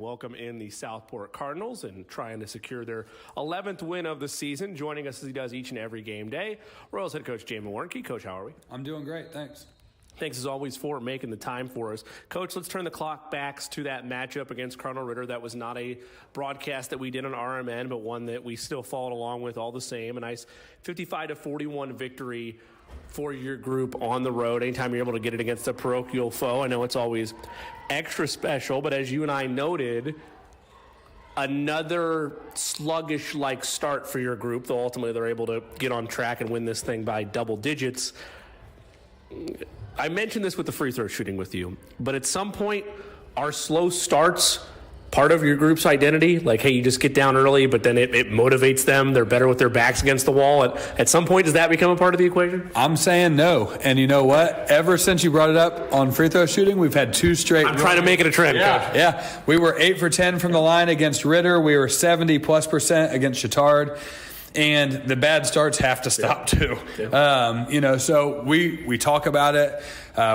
Welcome in the Southport Cardinals and trying to secure their 11th win of the season. Joining us as he does each and every game day, Royals head coach Jamie Warnke. Coach, how are we? I'm doing great, thanks. Thanks as always for making the time for us. Coach, let's turn the clock back to that matchup against Cardinal Ritter. That was not a broadcast that we did on RMN, but one that we still followed along with all the same. A nice 55-41 victory for your group on the road. Anytime you're able to get it against a parochial foe, I know it's always extra special, but as you and I noted, another sluggish-like start for your group, though ultimately they're able to get on track and win this thing by double digits. I mentioned this with the free throw shooting with you, but at some point, are slow starts part of your group's identity? Like, hey, you just get down early, but then it motivates them. They're better with their backs against the wall. At some point, does that become a part of the equation? I'm saying no. And you know what? Ever since you brought it up on free throw shooting, we've had two straight. I'm trying to make it a trend, Coach. Yeah. We were 8 for 10 from the line against Ritter. We were 70+% against Chittard. And the bad starts have to stop too. Yeah. So we talk about it.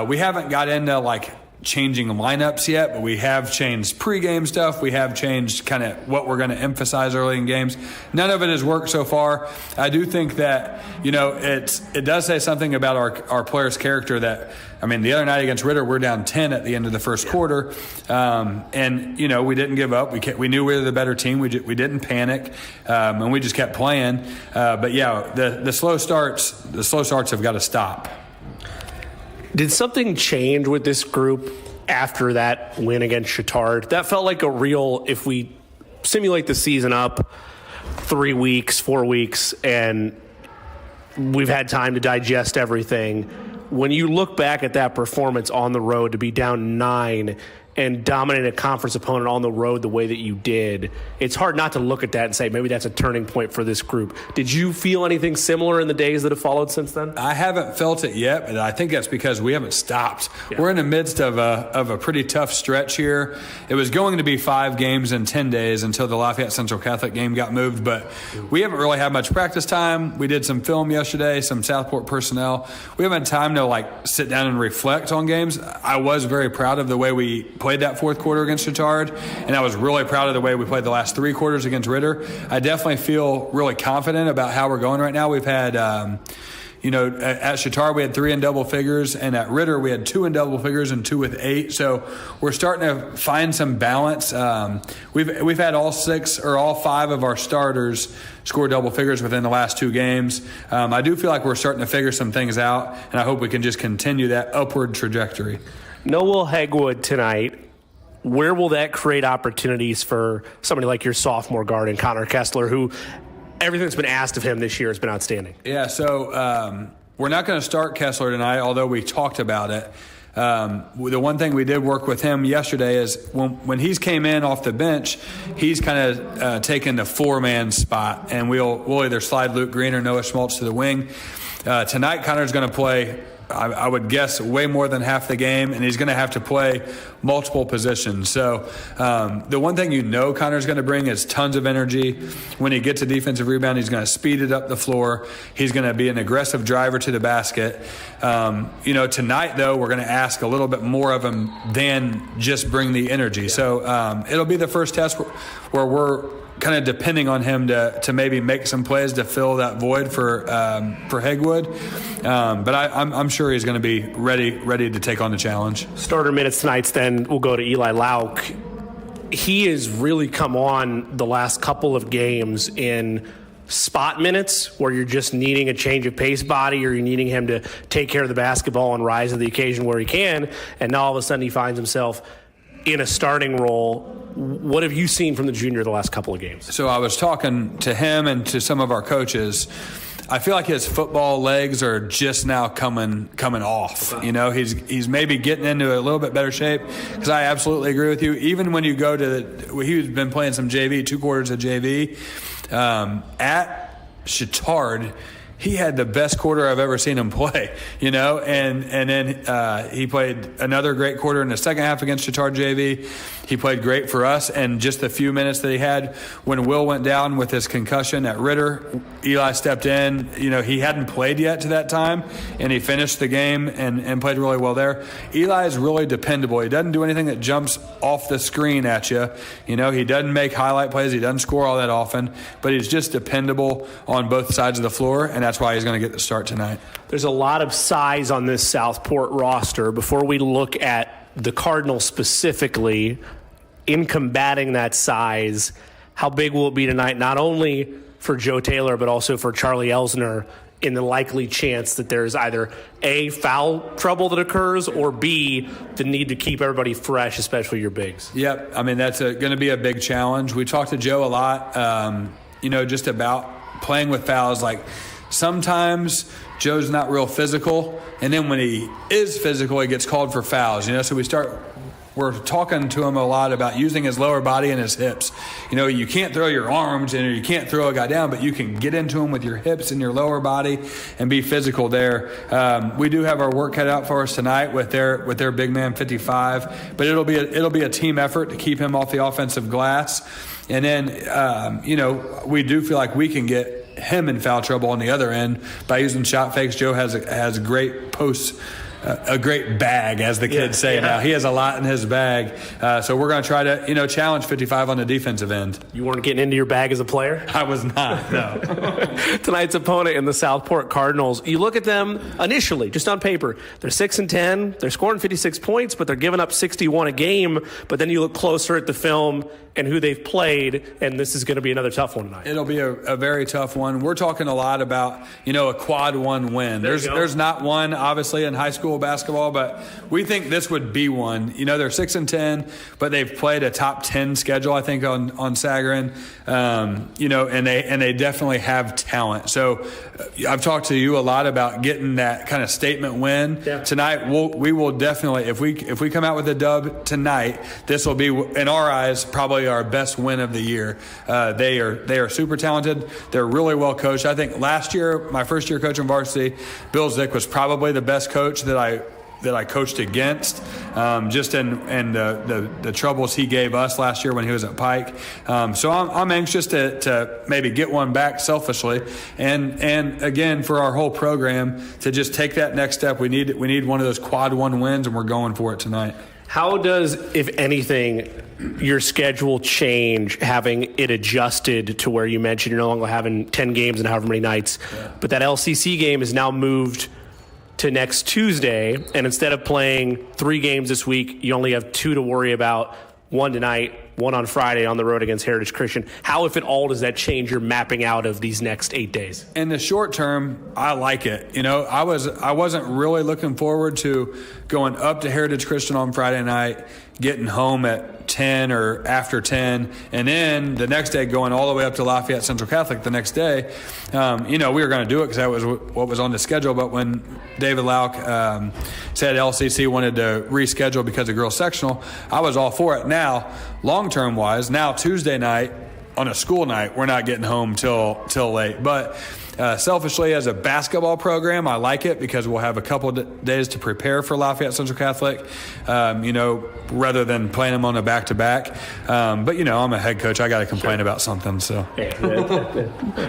We haven't got into changing lineups yet, but we have changed pregame stuff. We have changed kind of what we're going to emphasize early in games. None of it has worked so far. I do think that, it does say something about our players' character that, the other night against Ritter, we're down 10 at the end of the first quarter. And we didn't give up. We knew we were the better team. We didn't panic. And we just kept playing. But yeah, the slow starts have got to stop. Did something change with this group after that win against Chittard? That felt like a real, if we simulate the season up 3 weeks, 4 weeks, and we've had time to digest everything. When you look back at that performance on the road to be down 9 and dominate a conference opponent on the road the way that you did, it's hard not to look at that and say maybe that's a turning point for this group. Did you feel anything similar in the days that have followed since then? I haven't felt it yet, but I think that's because we haven't stopped. Yeah. We're in the midst of a pretty tough stretch here. It was going to be 5 games in 10 days until the Lafayette Central Catholic game got moved, but we haven't really had much practice time. We did some film yesterday, some Southport personnel. We haven't had time to sit down and reflect on games. I was very proud of the way we played that fourth quarter against Chittard, and I was really proud of the way we played the last 3 quarters against Ritter. I definitely feel really confident about how we're going right now. We've had, at Chittard we had 3 in double figures, and at Ritter we had 2 in double figures and 2 with 8. So we're starting to find some balance. We've had all 5 of our starters score double figures within the last 2 games. I do feel like we're starting to figure some things out, and I hope we can just continue that upward trajectory. Noel Hegwood tonight. Where will that create opportunities for somebody like your sophomore guard and Connor Kessler, who everything that's been asked of him this year has been outstanding? Yeah, so we're not going to start Kessler tonight, although we talked about it. The one thing we did work with him yesterday is when he's came in off the bench, he's kind of taken the 4-man spot, and we'll either slide Luke Green or Noah Schmaltz to the wing. Tonight, Connor's going to play, I would guess, way more than half the game, and he's going to have to play multiple positions. So the one thing Connor's going to bring is tons of energy. When he gets a defensive rebound, he's going to speed it up the floor. He's going to be an aggressive driver to the basket. Tonight, though, we're going to ask a little bit more of him than just bring the energy. So it'll be the first test where we're kind of depending on him to maybe make some plays to fill that void for Hegwood. But I'm sure he's going to be ready to take on the challenge. Starter minutes tonight, then we'll go to Eli Lauk. He has really come on the last couple of games in spot minutes where you're just needing a change of pace body or you're needing him to take care of the basketball and rise to the occasion where he can. And now all of a sudden he finds himself in a starting role. What have you seen from the junior the last couple of games? So I was talking to him and to some of our coaches. I feel like his football legs are just now coming off. Okay. He's maybe getting into a little bit better shape, because I absolutely agree with you. Even when you go to he's been playing some JV, 2 quarters of JV. At Chittard, he had the best quarter I've ever seen him play, and then he played another great quarter in the second half against Chittard JV. He played great for us, and just the few minutes that he had when Will went down with his concussion at Ritter, Eli stepped in. He hadn't played yet to that time, and he finished the game and played really well there. Eli is really dependable. He doesn't do anything that jumps off the screen at you. He doesn't make highlight plays. He doesn't score all that often, but he's just dependable on both sides of the floor, and that's why he's going to get the start tonight. There's a lot of size on this Southport roster. Before we look at the Cardinals specifically, in combating that size, how big will it be tonight, not only for Joe Taylor, but also for Charlie Elsner, in the likely chance that there's either A, foul trouble that occurs, or B, the need to keep everybody fresh, especially your bigs? Yep. I mean, that's going to be a big challenge. We talked to Joe a lot, just about playing with fouls. Like, sometimes Joe's not real physical, and then when he is physical, he gets called for fouls. So we're talking to him a lot about using his lower body and his hips. You can't throw your arms and you can't throw a guy down, but you can get into him with your hips and your lower body and be physical there. We do have our work cut out for us tonight with their big man 55, but it'll be a team effort to keep him off the offensive glass. And then, we do feel like we can get him in foul trouble on the other end by using shot fakes. Joe has a great a great bag, as the kids say now. He has a lot in his bag. So we're going to try to, challenge 55 on the defensive end. You weren't getting into your bag as a player? I was not, no. Tonight's opponent in the Southport Cardinals, you look at them initially, just on paper. They're 6-10. They're scoring 56 points, but they're giving up 61 a game. But then you look closer at the film and who they've played, and this is going to be another tough one tonight. It'll be a very tough one. We're talking a lot about, a quad one win. There's not one, obviously, in high school basketball, but we think this would be one. They're 6-10, but they've played a top 10 schedule, I think, on Sagarin. And they definitely have talent. So I've talked to you a lot about getting that kind of statement win. Yeah. Tonight, we will definitely, if we come out with a dub tonight, this will be, in our eyes, probably our best win of the year. They are super talented. They're really well coached. I think last year, my first year coaching varsity, Bill Zick was probably the best coach that I coached against, just in the troubles he gave us last year when he was at Pike. So I'm anxious to maybe get one back selfishly, and again for our whole program to just take that next step. We need one of those quad one wins, and we're going for it tonight. How does, if anything, your schedule change having it adjusted to where you mentioned you're no longer having 10 games in however many nights, but that LCC game is now moved to next Tuesday, and instead of playing 3 games this week, you only have 2 to worry about, 1 tonight, 1 on Friday on the road against Heritage Christian. How, if at all, does that change your mapping out of these next 8 days? In the short term, I like it. I wasn't really looking forward to going up to Heritage Christian on Friday night, getting home at 10 or after 10, and then the next day going all the way up to Lafayette Central Catholic the next day. We were going to do it because that was what was on the schedule, but when David Lauk said LCC wanted to reschedule because of girls sectional, I was all for it. Now, long-term wise, now Tuesday night on a school night, we're not getting home till late. But selfishly, as a basketball program, I like it because we'll have a couple of days to prepare for Lafayette Central Catholic, rather than playing them on a back-to-back. But, I'm a head coach. I got to complain about something. So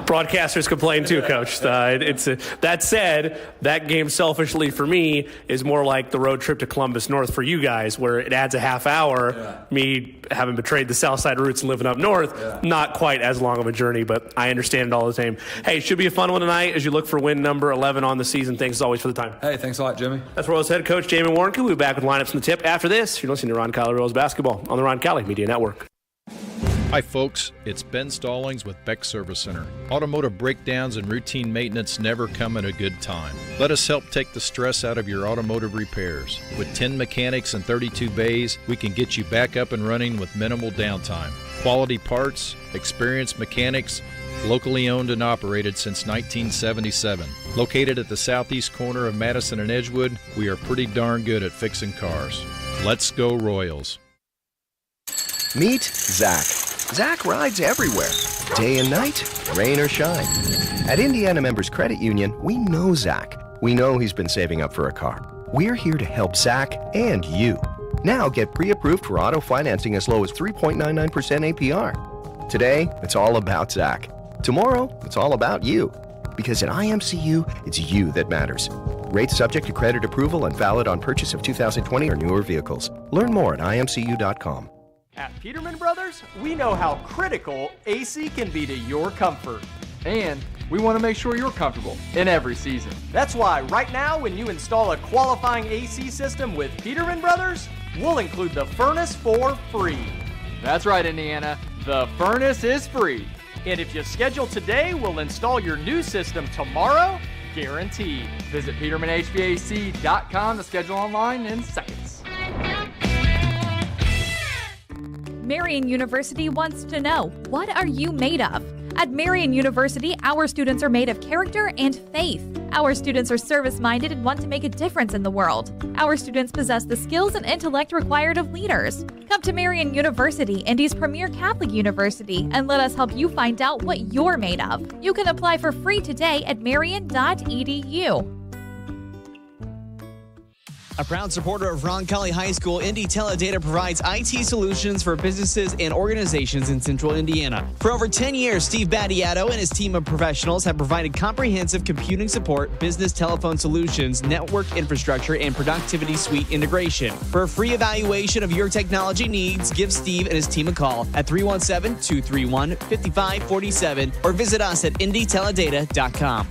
Broadcasters complain too, Coach. That said, that game selfishly for me is more like the road trip to Columbus North for you guys, where it adds a half hour. Yeah. Me having betrayed the South Side roots and living up north, not quite as long of a journey, but I understand it all the same. Hey, it should be a fun one tonight as you look for win number 11 on the season. Thanks as always for the time. Hey, thanks a lot, Jimmy. That's Royals head coach Jamin Warnke. We'll be back with lineups from the tip after this. You're listening to Roncalli Royals basketball on the Roncalli Media Network. Hi folks, it's Ben Stallings with Beck Service Center. Automotive breakdowns and routine maintenance never come at a good time. Let us help take the stress out of your automotive repairs. With 10 mechanics and 32 bays, we can get you back up and running with minimal downtime. Quality parts, experienced mechanics, locally owned and operated since 1977. Located at the southeast corner of Madison and Edgewood, we are pretty darn good at fixing cars. Let's go Royals. Meet Zach. Zach rides everywhere, day and night, rain or shine. At Indiana Members Credit Union, we know Zach. We know he's been saving up for a car. We're here to help Zach and you. Now get pre-approved for auto financing as low as 3.99% APR. Today, it's all about Zach. Tomorrow, it's all about you. Because at IMCU, it's you that matters. Rates subject to credit approval and valid on purchase of 2020 or newer vehicles. Learn more at imcu.com. At Peterman Brothers, we know how critical AC can be to your comfort. And we want to make sure you're comfortable in every season. That's why right now, when you install a qualifying AC system with Peterman Brothers, we'll include the furnace for free. That's right, Indiana. The furnace is free. And if you schedule today, we'll install your new system tomorrow, guaranteed. Visit PetermanHVAC.com to schedule online in seconds. Marian University wants to know, what are you made of? At Marian University, our students are made of character and faith. Our students are service-minded and want to make a difference in the world. Our students possess the skills and intellect required of leaders. Come to Marian University, Indy's premier Catholic university, and let us help you find out what you're made of. You can apply for free today at marian.edu. A proud supporter of Roncalli High School, Indy Teledata provides IT solutions for businesses and organizations in central Indiana. For over 10 years, Steve Battiato and his team of professionals have provided comprehensive computing support, business telephone solutions, network infrastructure, and productivity suite integration. For a free evaluation of your technology needs, give Steve and his team a call at 317-231-5547 or visit us at indyteledata.com.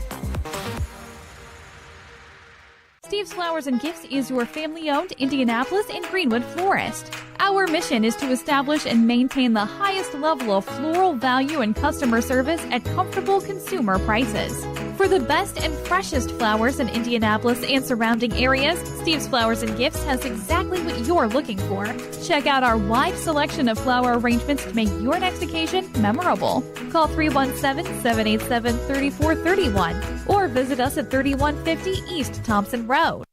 Steve's Flowers and Gifts is your family-owned Indianapolis and Greenwood florist. Our mission is to establish and maintain the highest level of floral value and customer service at comfortable consumer prices. For the best and freshest flowers in Indianapolis and surrounding areas, Steve's Flowers and Gifts has exactly what you're looking for. Check out our wide selection of flower arrangements to make your next occasion memorable. Call 317-787-3431 or visit us at 3150 East Thompson Road.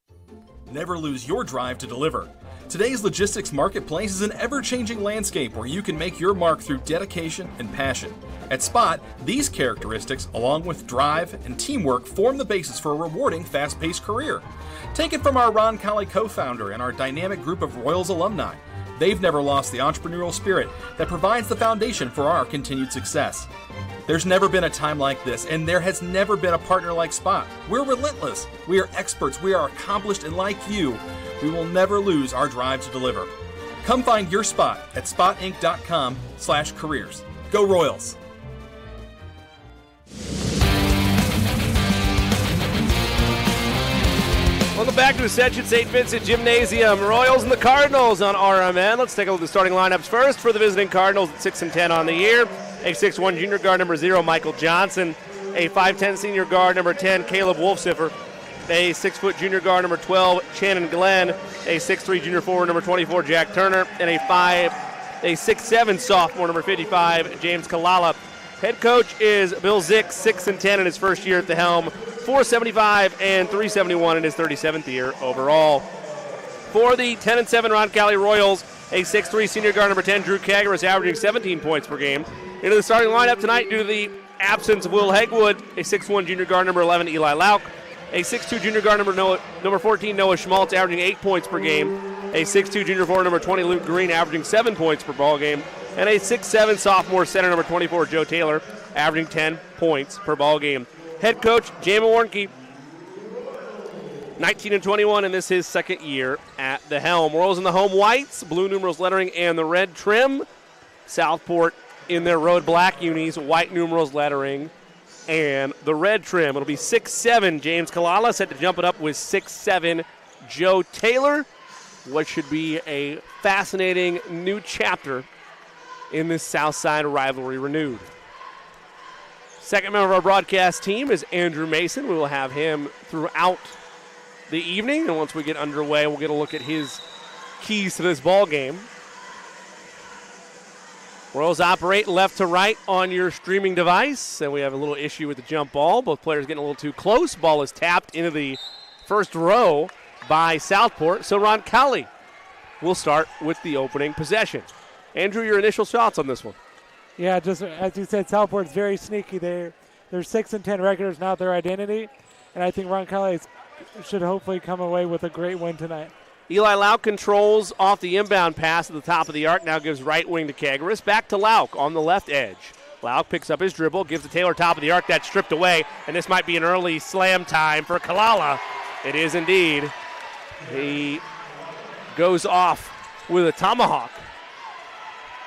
Never lose your drive to deliver. Today's logistics marketplace is an ever-changing landscape where you can make your mark through dedication and passion. At Spot, these characteristics, along with drive and teamwork, form the basis for a rewarding, fast-paced career. Take it from our Roncalli co-founder and our dynamic group of Royals alumni. They've never lost the entrepreneurial spirit that provides the foundation for our continued success. There's never been a time like this, and there has never been a partner like Spot. We're relentless, we are experts, we are accomplished, and like you, we will never lose our drive to deliver. Come find your spot at spotinc.com/careers. Go Royals! Welcome back to Ascension St. Vincent Gymnasium. Royals and the Cardinals on RMN. Let's take a look at the starting lineups first for the visiting Cardinals at 6-10 on the year. A 6'1 junior guard number 0, Michael Johnson. A 5'10 senior guard number 10, Caleb Wolfsiffer. A 6' junior guard number 12, Shannon Glenn. A 6'3 junior forward number 24, Jack Turner. And a 6'7 sophomore number 55, James Kalala. Head coach is Bill Zick, 6-10 in his first year at the helm. 475 and 371 in his 37th year overall. For the 10-7 Roncalli Royals, a 6'3 senior guard number 10, Drew Kager, is averaging 17 points per game. Into the starting lineup tonight due to the absence of Will Hegwood, a 6'1 junior guard number 11, Eli Lauk. A 6'2 junior guard number 14, Noah Schmaltz, averaging 8 points per game. A 6'2 junior forward number 20, Luke Green, averaging 7 points per ball game. And a 6'7 sophomore center number 24, Joe Taylor, averaging 10 points per ball game. Head coach, Jamie Warnke, 19-21, and this is his second year at the helm. Royals in the home whites, blue numerals lettering, and the red trim. Southport in their road black unis, white numerals lettering, and the red trim. It'll be 6'7 James Kalala, set to jump it up with 6'7 Joe Taylor. What should be a fascinating new chapter in this Southside rivalry renewed. Second member of our broadcast team is Andrew Mason. We will have him throughout the evening, and once we get underway, we'll get a look at his keys to this ball game. Royals operate left to right on your streaming device, and we have a little issue with the jump ball. Both players getting a little too close. Ball is tapped into the first row by Southport, so Roncalli will start with the opening possession. Andrew, your initial thoughts on this one? Yeah, just as you said, Southport's very sneaky. Their 6-10 record is not their identity, and I think Roncalli should hopefully come away with a great win tonight. Eli Lauk controls off the inbound pass at the top of the arc, now gives right wing to Kagaris. Back to Lauk on the left edge. Lauk picks up his dribble, gives to Taylor top of the arc. That's stripped away, and this might be an early slam time for Kalala. It is indeed. He goes off with a tomahawk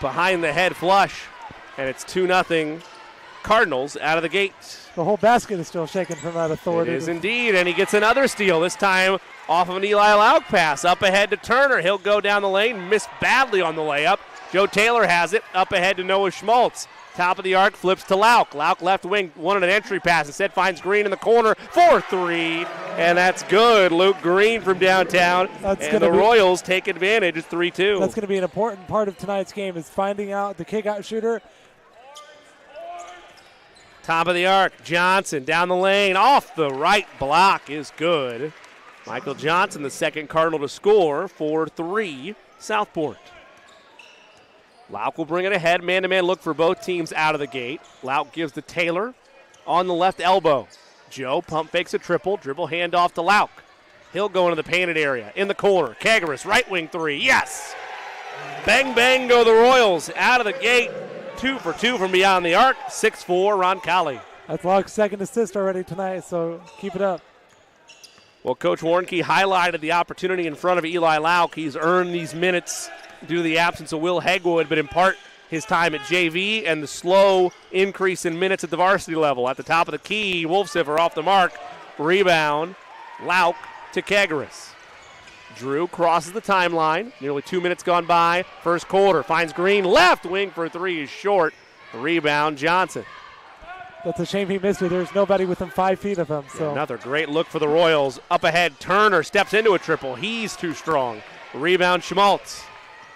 behind the head flush, and it's 2-0 Cardinals out of the gate. The whole basket is still shaking from that authority. It is indeed, and he gets another steal, this time off of an Eli Lauk pass. Up ahead to Turner. He'll go down the lane, miss badly on the layup. Joe Taylor has it, up ahead to Noah Schmaltz. Top of the arc, flips to Lauk. Lauk left wing, wanted an entry pass. Instead finds Green in the corner for 3, and that's good. Luke Green from downtown, and the Royals take advantage. It's 3-2. That's going to be an important part of tonight's game is finding out the kick-out shooter. Top of the arc, Johnson down the lane, off the right block is good. Michael Johnson, the second Cardinal to score for 3, Southport. Lauk will bring it ahead. Man-to-man look for both teams out of the gate. Lauk gives to Taylor on the left elbow. Joe pump fakes a triple. Dribble handoff to Lauk. He'll go into the painted area. In the corner. Kagaris, right wing 3. Yes! Bang, bang go the Royals. Out of the gate. 2 for 2 from beyond the arc. 6-4 Roncalli. That's Lauk's second assist already tonight, so keep it up. Well, Coach Warnke highlighted the opportunity in front of Eli Lauk. He's earned these minutes due to the absence of Will Hegwood, but in part his time at JV and the slow increase in minutes at the varsity level. At the top of the key, Wolfsiffer off the mark. Rebound, Lauk to Kagaris. Drew crosses the timeline. Nearly 2 minutes gone by. First quarter, finds Green. Left wing for 3 is short. Rebound, Johnson. That's a shame he missed it. There's nobody within 5 feet of him. So another great look for the Royals. Up ahead, Turner steps into a triple. He's too strong. Rebound, Schmaltz.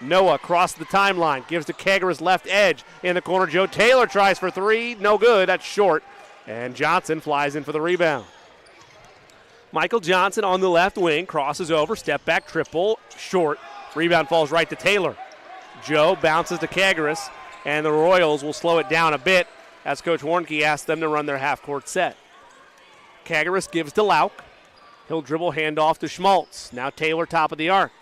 Noah crosses the timeline, gives to Kagaris left edge. In the corner, Joe Taylor tries for 3. No good, that's short. And Johnson flies in for the rebound. Michael Johnson on the left wing, crosses over, step back, triple, short. Rebound falls right to Taylor. Joe bounces to Kagaris, and the Royals will slow it down a bit as Coach Warnke asked them to run their half-court set. Kagaris gives to Lauk. He'll dribble handoff to Schmaltz. Now Taylor top of the arc.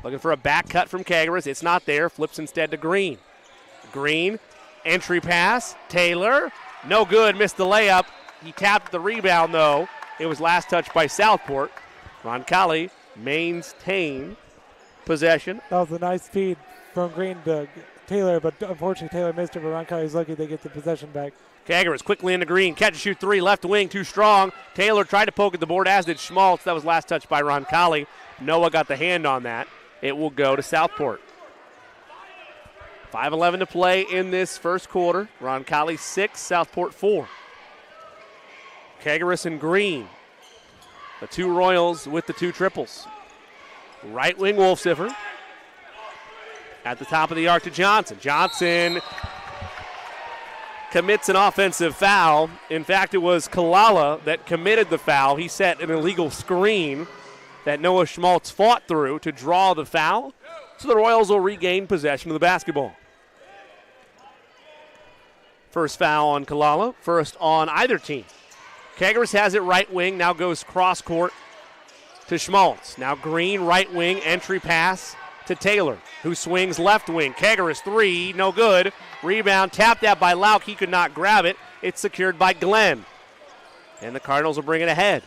Looking for a back cut from Kagaris. It's not there. Flips instead to Green. Green, entry pass. Taylor, no good. Missed the layup. He tapped the rebound, though. It was last touched by Southport. Roncalli maintained possession. That was a nice feed from Green to Taylor, but unfortunately Taylor missed it, but Roncalli's lucky they get the possession back. Kagaris quickly into Green. Catch and shoot 3. Left wing, too strong. Taylor tried to poke at the board, as did Schmaltz. That was last touched by Roncalli. Noah got the hand on that. It will go to Southport. 5:11 to play in this first quarter. Roncalli 6, Southport 4. Kagaris and Green. The 2 Royals with the 2 triples. Right wing Wolfsiffer. At the top of the arc to Johnson. Johnson commits an offensive foul. In fact, it was Kalala that committed the foul. He set an illegal screen that Noah Schmaltz fought through to draw the foul. So the Royals will regain possession of the basketball. First foul on Kalala, first on either team. Kagaris has it right wing, now goes cross court to Schmaltz. Now Green, right wing, entry pass to Taylor, who swings left wing. Kagaris 3, no good. Rebound tapped out by Lauk. He could not grab it. It's secured by Glenn. And the Cardinals will bring it ahead.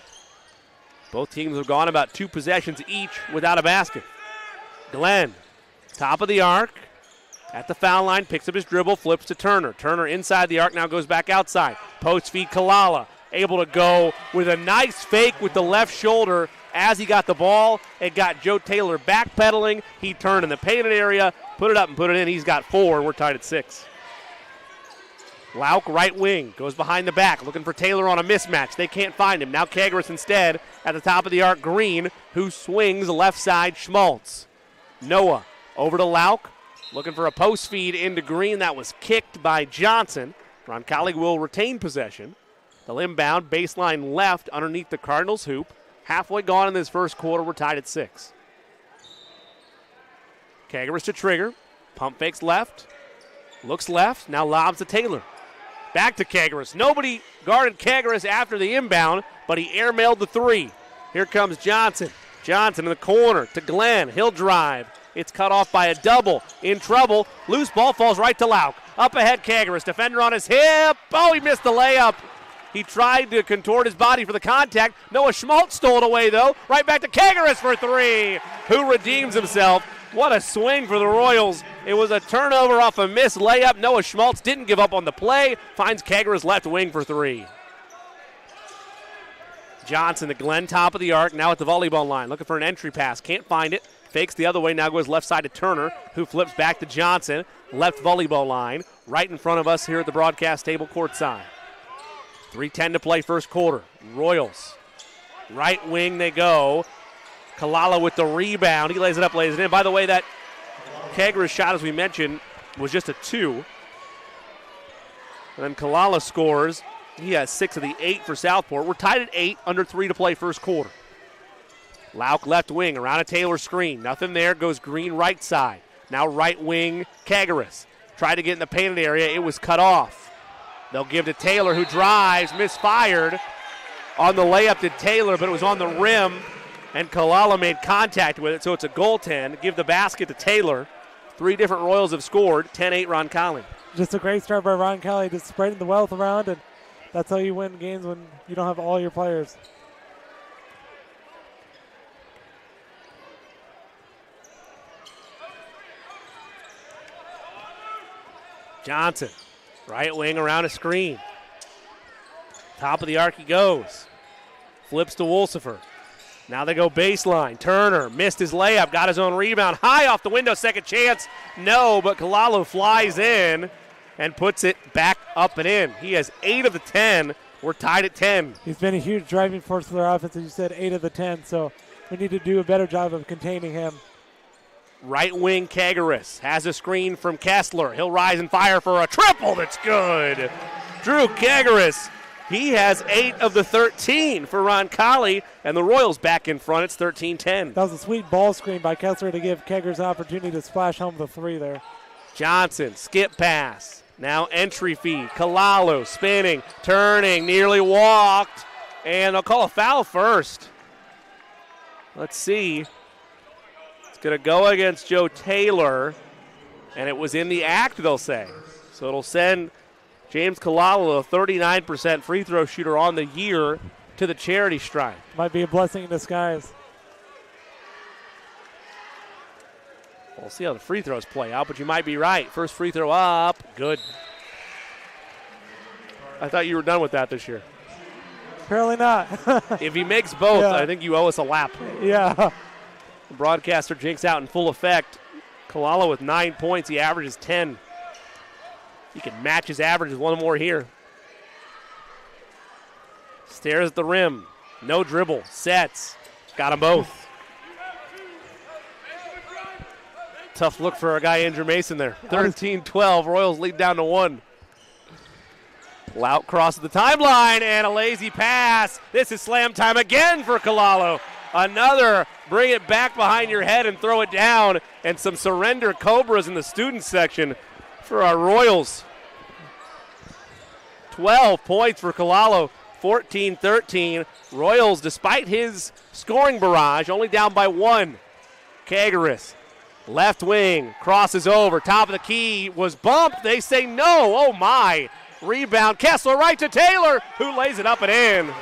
Both teams have gone about 2 possessions each without a basket. Glenn, top of the arc, at the foul line, picks up his dribble, flips to Turner. Turner inside the arc, now goes back outside. Post feed Kalala, able to go with a nice fake with the left shoulder as he got the ball. It got Joe Taylor backpedaling. He turned in the painted area, put it up and put it in. He's got 4, and we're tied at 6. Lauk, right wing, goes behind the back, looking for Taylor on a mismatch. They can't find him. Now Kagaris instead at the top of the arc, Green, who swings left side, Schmaltz. Noah over to Lauk, looking for a post feed into Green. That was kicked by Johnson. Roncalli will retain possession. The inbound, baseline left underneath the Cardinals' hoop. Halfway gone in this first quarter, we're tied at 6. Kagaris to trigger, pump fakes left. Looks left, now lobs to Taylor. Back to Kagaris. Nobody guarded Kagaris after the inbound, but he airmailed the three. Here comes Johnson. Johnson in the corner to Glenn. He'll drive. It's cut off by a double. In trouble. Loose ball falls right to Lauk. Up ahead, Kagaris. Defender on his hip. Oh, he missed the layup. He tried to contort his body for the contact. Noah Schmaltz stole it away, though. Right back to Kagaris for three, who redeems himself. What a swing for the Royals. It was a turnover off a missed layup. Noah Schmaltz didn't give up on the play. Finds Kagaris left wing for three. Johnson to Glenn, top of the arc, now at the volleyball line. Looking for an entry pass. Can't find it. Fakes the other way, now goes left side to Turner, who flips back to Johnson. Left volleyball line, right in front of us here at the broadcast table courtside. 3:10 to play first quarter. Royals, right wing they go. Kalala with the rebound. He lays it up, lays it in. By the way, that Kagaris shot, as we mentioned, was just a 2. And then Kalala scores. He has 6 of the 8 for Southport. We're tied at 8, under 3 to play first quarter. Lauk left wing, around a Taylor screen. Nothing there, goes Green right side. Now right wing, Kagaris. Tried to get in the painted area, it was cut off. They'll give to Taylor, who drives, misfired. On the layup to Taylor, but it was on the rim, and Kalala made contact with it, so it's a goaltend. Give the basket to Taylor. 3 different Royals have scored, 10-8 Roncalli. Just a great start by Roncalli, just spreading the wealth around, and that's how you win games when you don't have all your players. Johnson, right wing around a screen. Top of the arc he goes. Flips to Wolsifer. Now they go baseline. Turner missed his layup, got his own rebound. High off the window, second chance. No, but Kalalo flies in and puts it back up and in. He has 8 of the 10. We're tied at 10. He's been a huge driving force for their offense, as you said, 8 of the 10, so we need to do a better job of containing him. Right wing Kagaris has a screen from Kessler. He'll rise and fire for a triple that's good. Drew Kagaris, he has 8 of the 13 for Roncalli, and the Royals back in front. It's 13-10. That was a sweet ball screen by Kessler to give Kagaris an opportunity to splash home the 3 there. Johnson, skip pass. Now entry feed. Kalalo spinning, turning, nearly walked, and they'll call a foul first. Let's see. It's going to go against Joe Taylor, and it was in the act, they'll say. So it'll send James Kalalo, a 39% free throw shooter on the year, to the charity stripe. Might be a blessing in disguise. We'll see how the free throws play out, but you might be right. First free throw up, good. I thought you were done with that this year. Apparently not. If he makes both, yeah. I think you owe us a lap. Yeah. The broadcaster jinx out in full effect. Kalala with 9 points. He averages 10. He can match his average with one more here. Stares at the rim. No dribble. Sets. Got them both. Tough look for our guy Andrew Mason there. 13-12. Royals lead down to 1. Lauk crosses the timeline and a lazy pass. This is slam time again for Kalalo. Another bring it back behind your head and throw it down, and some surrender Cobras in the student section for our Royals. 12 points for Kalalo, 14-13. Royals, despite his scoring barrage, only down by 1. Kagaris, left wing, crosses over, top of the key, was bumped. They say no. Oh, my. Rebound, Kessler right to Taylor, who lays it up and in.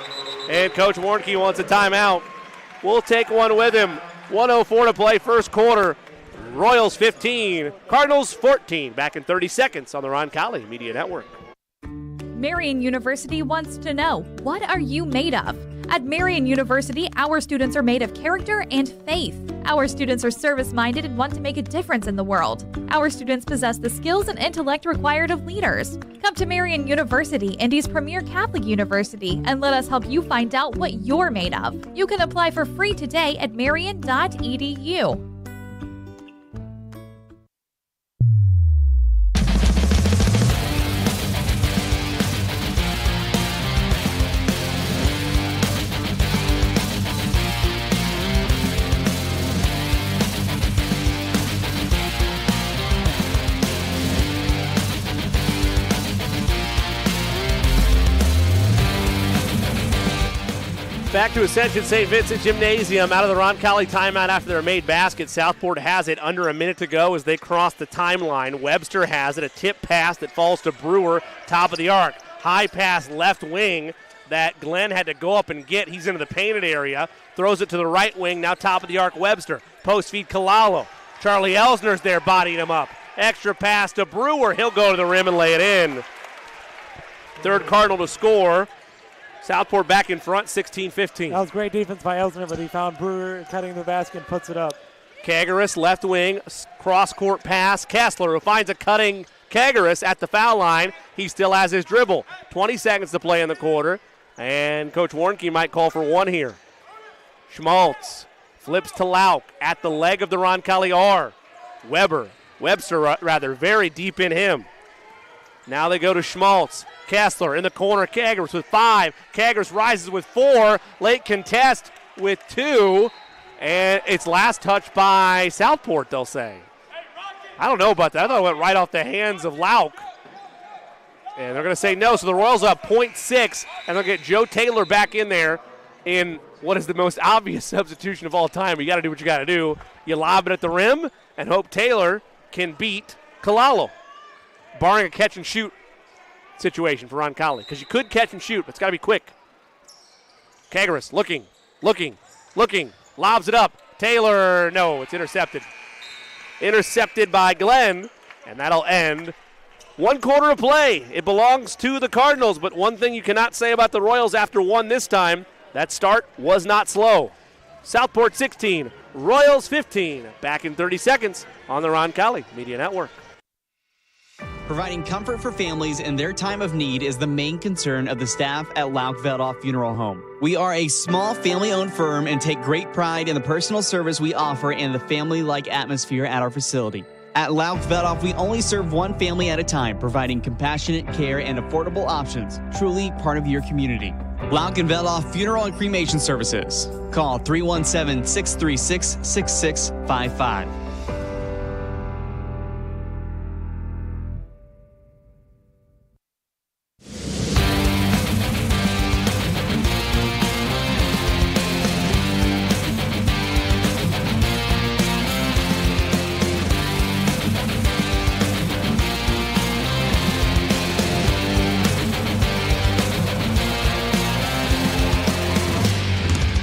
And Coach Warnke wants a timeout. We'll take one with him. 1:04 to play first quarter. Royals 15, Cardinals 14. Back in 30 seconds on the Roncalli Media Network. Marian University wants to know, what are you made of? At Marian University, our students are made of character and faith. Our students are service-minded and want to make a difference in the world. Our students possess the skills and intellect required of leaders. Come to Marian University, Indy's premier Catholic university, and let us help you find out what you're made of. You can apply for free today at marian.edu. Back to Ascension St. Vincent Gymnasium out of the Roncalli timeout after their made basket. Southport has it under a minute to go as they cross the timeline. Webster has it, a tip pass that falls to Brewer, top of the arc. High pass left wing that Glenn had to go up and get. He's into the painted area, throws it to the right wing, now top of the arc Webster. Post feed Kalalo. Charlie Elsner's there bodying him up. Extra pass to Brewer. He'll go to the rim and lay it in. Third Cardinal to score. Southport back in front, 16-15. That was great defense by Elsner, but he found Brewer cutting the basket and puts it up. Kagaris, left wing, cross-court pass. Kessler, who finds a cutting Kagaris at the foul line. He still has his dribble. 20 seconds to play in the quarter, and Coach Warnke might call for one here. Schmaltz flips to Lauk at the leg of the Roncalli R. Webster, very deep in him. Now they go to Schmaltz. Kessler in the corner. Kagaris with 5. Kagaris rises with 4. Late contest with 2. And it's last touch by Southport, they'll say. I don't know about that. I thought it went right off the hands of Lauk. And they're going to say no. So the Royals up 0.6. And they'll get Joe Taylor back in there in what is the most obvious substitution of all time. You got to do what you got to do. You lob it at the rim and hope Taylor can beat Kalalo. Barring a catch-and-shoot situation for Roncalli, because you could catch and shoot, but it's got to be quick. Kagaris looking, lobs it up. Taylor, no, it's intercepted. Intercepted by Glenn, and that'll end 1 quarter of play. It belongs to the Cardinals, but one thing you cannot say about the Royals after one this time, that start was not slow. Southport 16, Royals 15. Back in 30 seconds on the Roncalli Media Network. Providing comfort for families in their time of need is the main concern of the staff at Lauk Veldhoff Funeral Home. We are a small family-owned firm and take great pride in the personal service we offer and the family-like atmosphere at our facility. At Lauk Veldhoff, we only serve one family at a time, providing compassionate care and affordable options, truly part of your community. Lauk and Veldhoff Funeral and Cremation Services. Call 317-636-6655.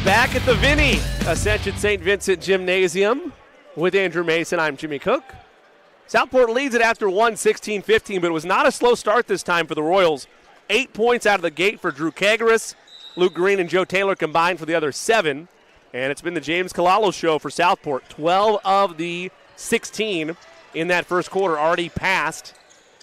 Back at the Vinny Ascension St. Vincent Gymnasium with Andrew Mason. I'm Jimmy Cook. Southport leads it after 16-15, but it was not a slow start this time for the Royals. 8 points out of the gate for Drew Kagaris. Luke Green and Joe Taylor combined for the other 7. And it's been the James Kalalo show for Southport. 12 of the 16 in that first quarter already passed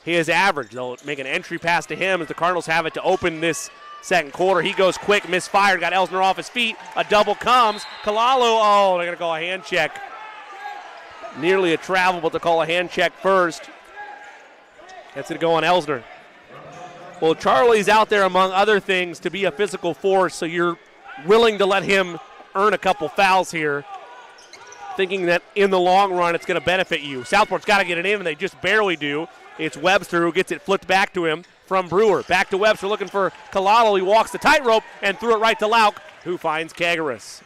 his average. They'll make an entry pass to him as the Cardinals have it to open this second quarter. He goes quick, misfired, got Elsner off his feet. A double comes. Kalalo, they're going to call a hand check. Nearly a travel, but they'll call a hand check first. That's going to go on Elsner. Well, Charlie's out there, among other things, to be a physical force, so you're willing to let him earn a couple fouls here, thinking that in the long run it's going to benefit you. Southport's got to get it in, and they just barely do. It's Webster who gets it flipped back to him from Brewer. Back to Webster looking for Kalalo. He walks the tightrope and threw it right to Lauk, who finds Kagaris.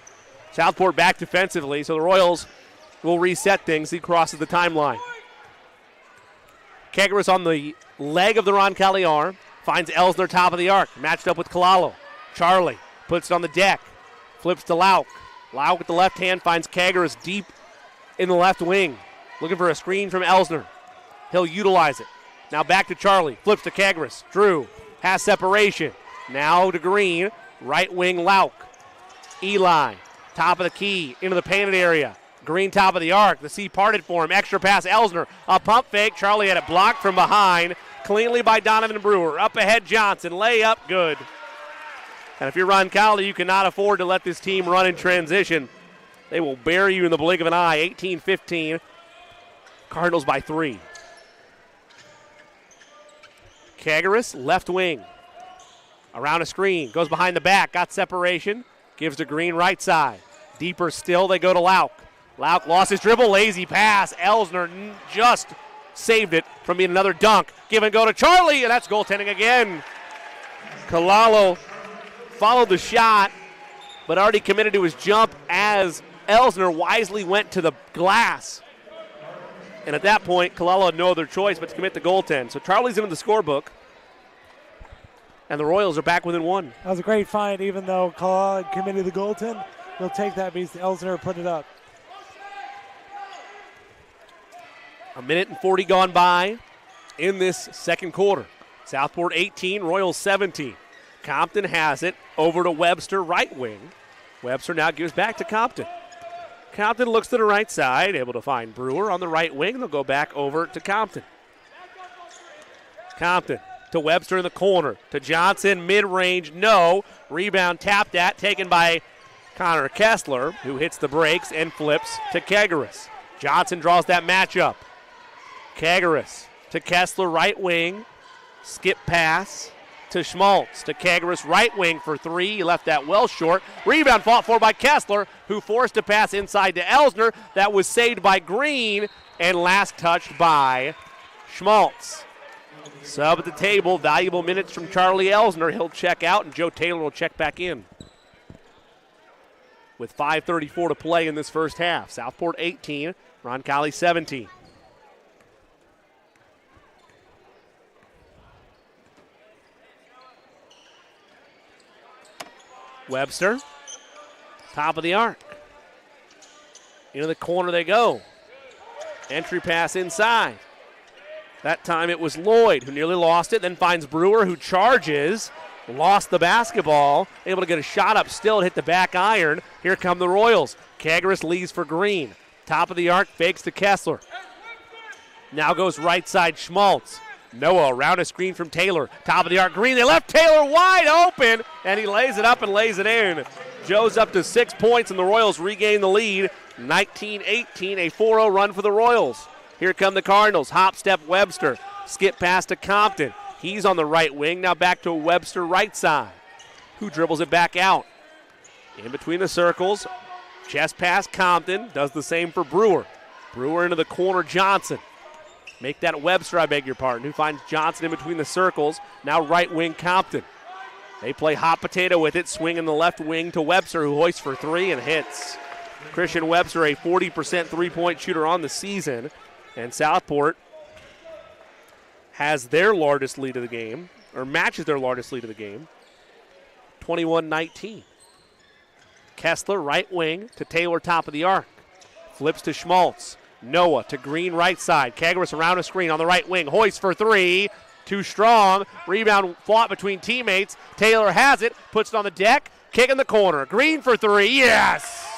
Southport back defensively, so the Royals will reset things. He crosses the timeline. Kagaris on the leg of the Roncalli arm. Finds Elsner top of the arc. Matched up with Kalalo. Charlie puts it on the deck. Flips to Lauk. Lauk with the left hand finds Kagaris deep in the left wing. Looking for a screen from Elsner. He'll utilize it. Now back to Charlie. Flips to Kagaris. Drew has separation. Now to Green. Right wing Lauk. Eli. Top of the key. Into the painted area. Green top of the arc. The sea parted for him. Extra pass Elsner. A pump fake. Charlie had it blocked from behind. Cleanly by Donovan Brewer. Up ahead Johnson. Layup. Good. And if you're Roncalli, you cannot afford to let this team run in transition. They will bury you in the blink of an eye. 18-15. Cardinals by 3. Kagaris, left wing. Around a screen. Goes behind the back. Got separation. Gives to Green right side. Deeper still, they go to Lauk. Lauk lost his dribble. Lazy pass. Elsner just saved it from being another dunk. Give and go to Charlie, and that's goaltending again. Kalalo followed the shot, but already committed to his jump as Elsner wisely went to the glass. And at that point, Kalala had no other choice but to commit the goaltend. So Charlie's into the scorebook, and the Royals are back within one. That was a great find, even though Kalala committed the goaltend. He'll take that because Elsner put it up. A minute and 40 gone by in this second quarter. Southport 18, Royals 17. Compton has it over to Webster, right wing. Webster now gives back to Compton. Compton looks to the right side, able to find Brewer on the right wing. They'll go back over to Compton. Compton to Webster in the corner. To Johnson, mid-range, no. Rebound tapped at, taken by Connor Kessler, who hits the brakes and flips to Kegaris. Johnson draws that matchup. Kegaris to Kessler, right wing. Skip pass to Schmaltz. To Kegaris, right wing for three. He left that well short. Rebound fought for by Kessler, who forced a pass inside to Elsner. That was saved by Green and last touched by Schmaltz. Sub at the table, valuable minutes from Charlie Elsner. He'll check out, and Joe Taylor will check back in. With 5:34 to play in this first half. Southport 18, Roncalli 17. Webster, top of the arc. Into the corner they go. Entry pass inside. That time it was Lloyd who nearly lost it, then finds Brewer who charges. Lost the basketball, able to get a shot up still and hit the back iron. Here come the Royals. Kegaris leaves for Green. Top of the arc, fakes to Kessler. Now goes right side Schmaltz. Noah around a screen from Taylor. Top of the arc, Green. They left Taylor wide open, and he lays it up and lays it in. Joe's up to 6 points, and the Royals regain the lead. 19-18, a 4-0 run for the Royals. Here come the Cardinals. Hop step Webster. Skip pass to Compton. He's on the right wing. Now back to Webster right side, who dribbles it back out. In between the circles. Chest pass Compton. Does the same for Brewer. Brewer into the corner, Johnson. Make that Webster, I beg your pardon, who finds Johnson in between the circles. Now right wing Compton. They play hot potato with it. Swing in the left wing to Webster, who hoists for three and hits. Christian Webster, a 40% three-point shooter on the season. And Southport has their largest lead of the game, or matches their largest lead of the game, 21-19. Kessler, right wing, to Taylor, top of the arc. Flips to Schmaltz. Noah to Green, right side. Kegaris around a screen on the right wing. Hoist for three. Too strong. Rebound fought between teammates. Taylor has it. Puts it on the deck. Kick in the corner. Green for three. Yes!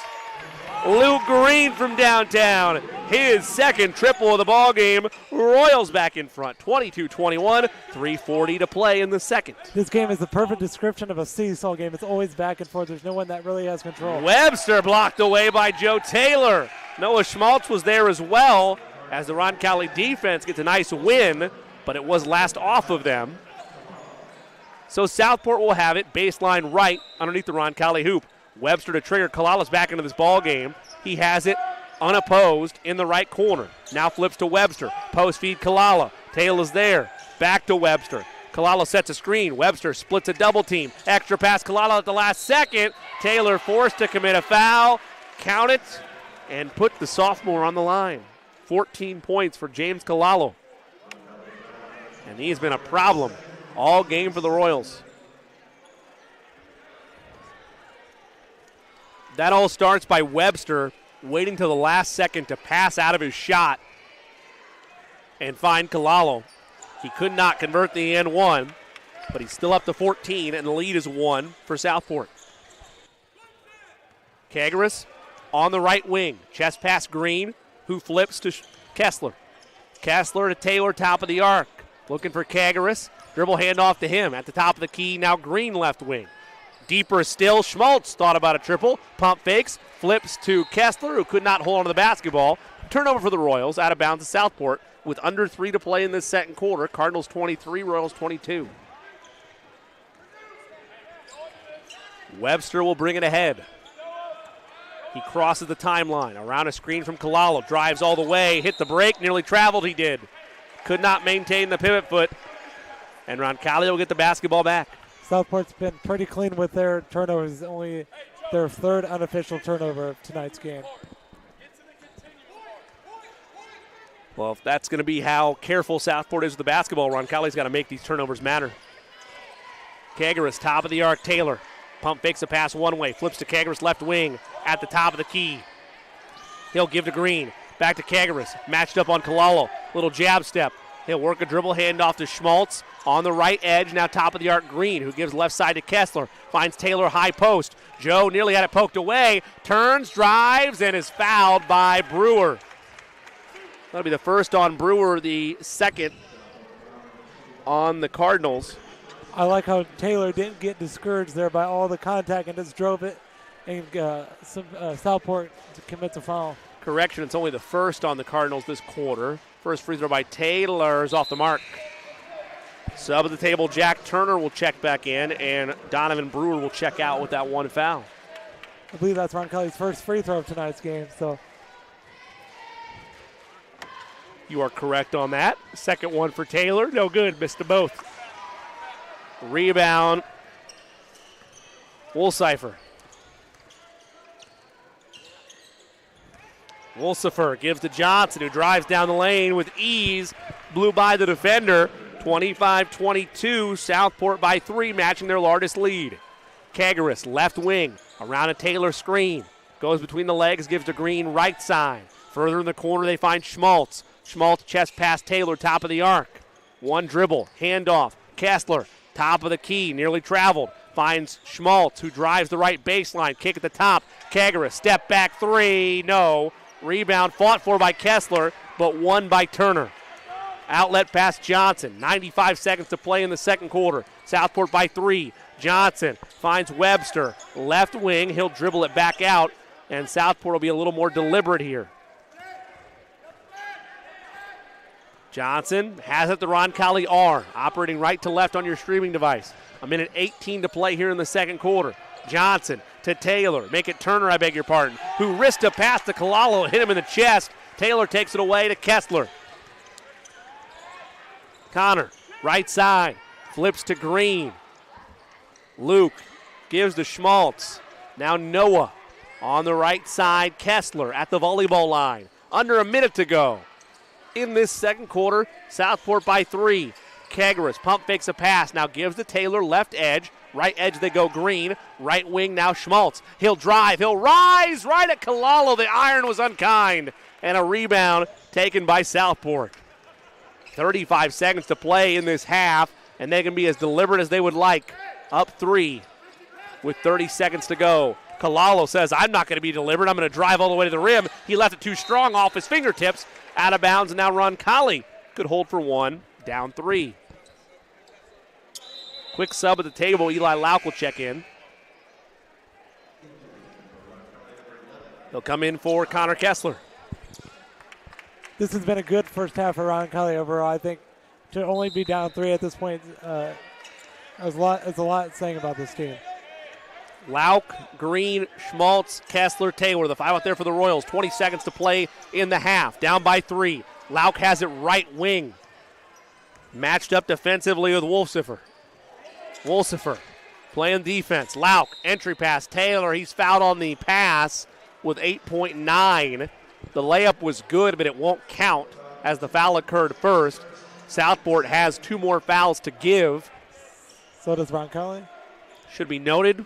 Luke Green from downtown. His second triple of the ball game. Royals back in front. 22-21. 3:40 to play in the second. This game is the perfect description of a seesaw game. It's always back and forth. There's no one that really has control. Webster blocked away by Joe Taylor. Noah Schmaltz was there as well as the Roncalli defense gets a nice win, but it was last off of them. So Southport will have it baseline right underneath the Roncalli hoop. Webster to trigger. Kalala's back into this ball game. He has it unopposed in the right corner. Now flips to Webster. Post feed Kalala. Taylor's there. Back to Webster. Kalala sets a screen. Webster splits a double team. Extra pass Kalala at the last second. Taylor forced to commit a foul. Count it and put the sophomore on the line. 14 points for James Kalala. And he's been a problem all game for the Royals. That all starts by Webster waiting till the last second to pass out of his shot and find Kalala. He could not convert the and one, but he's still up to 14, and the lead is one for Southport. Kegaris on the right wing. Chest pass Green, who flips to Kessler. Kessler to Taylor, top of the arc. Looking for Kegaris. Dribble handoff to him. At the top of the key, now Green left wing. Deeper still, Schmaltz thought about a triple. Pump fakes, flips to Kessler, who could not hold on to the basketball. Turnover for the Royals, out of bounds to Southport with under 3 to play in this second quarter. Cardinals 23, Royals 22. Webster will bring it ahead. He crosses the timeline, around a screen from Kalala, drives all the way, hit the break, nearly traveled, he did. Could not maintain the pivot foot, and Roncalli will get the basketball back. Southport's been pretty clean with their turnovers. Only their third unofficial turnover of tonight's game. Well, if that's going to be how careful Southport is with the basketball, Roncalli's got to make these turnovers matter. Kagaris, top of the arc, Taylor. Pump fakes a pass one way, flips to Kagaris left wing at the top of the key. He'll give to Green. Back to Kagaris, matched up on Kalalo. Little jab step. He'll work a dribble handoff to Schmaltz on the right edge. Now top of the arc, Green, who gives left side to Kessler. Finds Taylor high post. Joe nearly had it poked away. Turns, drives, and is fouled by Brewer. That'll be the first on Brewer, the second on the Cardinals. I like how Taylor didn't get discouraged there by all the contact and just drove it, and Southport commits a foul. Correction, it's only the first on the Cardinals this quarter. First free throw by Taylor is off the mark. Sub at the table, Jack Turner will check back in, and Donovan Brewer will check out with that one foul. I believe that's Roncalli's first free throw of tonight's game, so. You are correct on that. Second one for Taylor, no good, missed them both. Rebound, Wolceifer. Wolcifer gives to Johnson, who drives down the lane with ease. Blew by the defender. 25-22, Southport by 3, matching their largest lead. Kagaris, left wing, around a Taylor screen. Goes between the legs, gives to Green, right side. Further in the corner, they find Schmaltz. Schmaltz chest pass Taylor, top of the arc. One dribble, handoff. Kessler, top of the key, nearly traveled. Finds Schmaltz, who drives the right baseline. Kick at the top. Kagaris, step back three, no. Rebound fought for by Kessler, but won by Turner. Outlet pass Johnson. 95 seconds to play in the second quarter. Southport by 3. Johnson finds Webster. Left wing. He'll dribble it back out, and Southport will be a little more deliberate here. Johnson has it to Roncalli R. Operating right to left on your streaming device. A minute 18 to play here in the second quarter. Johnson to Taylor. Make it Turner, I beg your pardon. Who risked a pass to Kalalo. Hit him in the chest. Taylor takes it away to Kessler. Connor, right side. Flips to Green. Luke gives to Schmaltz. Now Noah on the right side. Kessler at the volleyball line. Under a minute to go. In this second quarter, Southport by 3. Kagaris pump fakes a pass. Now gives to Taylor, left edge. Right edge they go Green. Right wing now Schmaltz. He'll drive. He'll rise right at Kalalo. The iron was unkind. And a rebound taken by Southport. 35 seconds to play in this half, and they can be as deliberate as they would like. Up 3 with 30 seconds to go. Kalalo says, I'm not going to be deliberate. I'm going to drive all the way to the rim. He left it too strong off his fingertips. Out of bounds, and now Roncalli could hold for 1, down 3. Quick sub at the table. Eli Lauk will check in. He'll come in for Connor Kessler. This has been a good first half for Roncalli overall. I think to only be down 3 at this point is a lot saying about this team. Lauk, Green, Schmaltz, Kessler, Taylor. The foul out there for the Royals. 20 seconds to play in the half. Down by 3. Lauk has it right wing. Matched up defensively with Wolcifer. Wolcifer playing defense. Lauk, entry pass. Taylor, he's fouled on the pass with 8.9. The layup was good, but it won't count as the foul occurred first. Southport has 2 more fouls to give. So does Roncalli. Should be noted,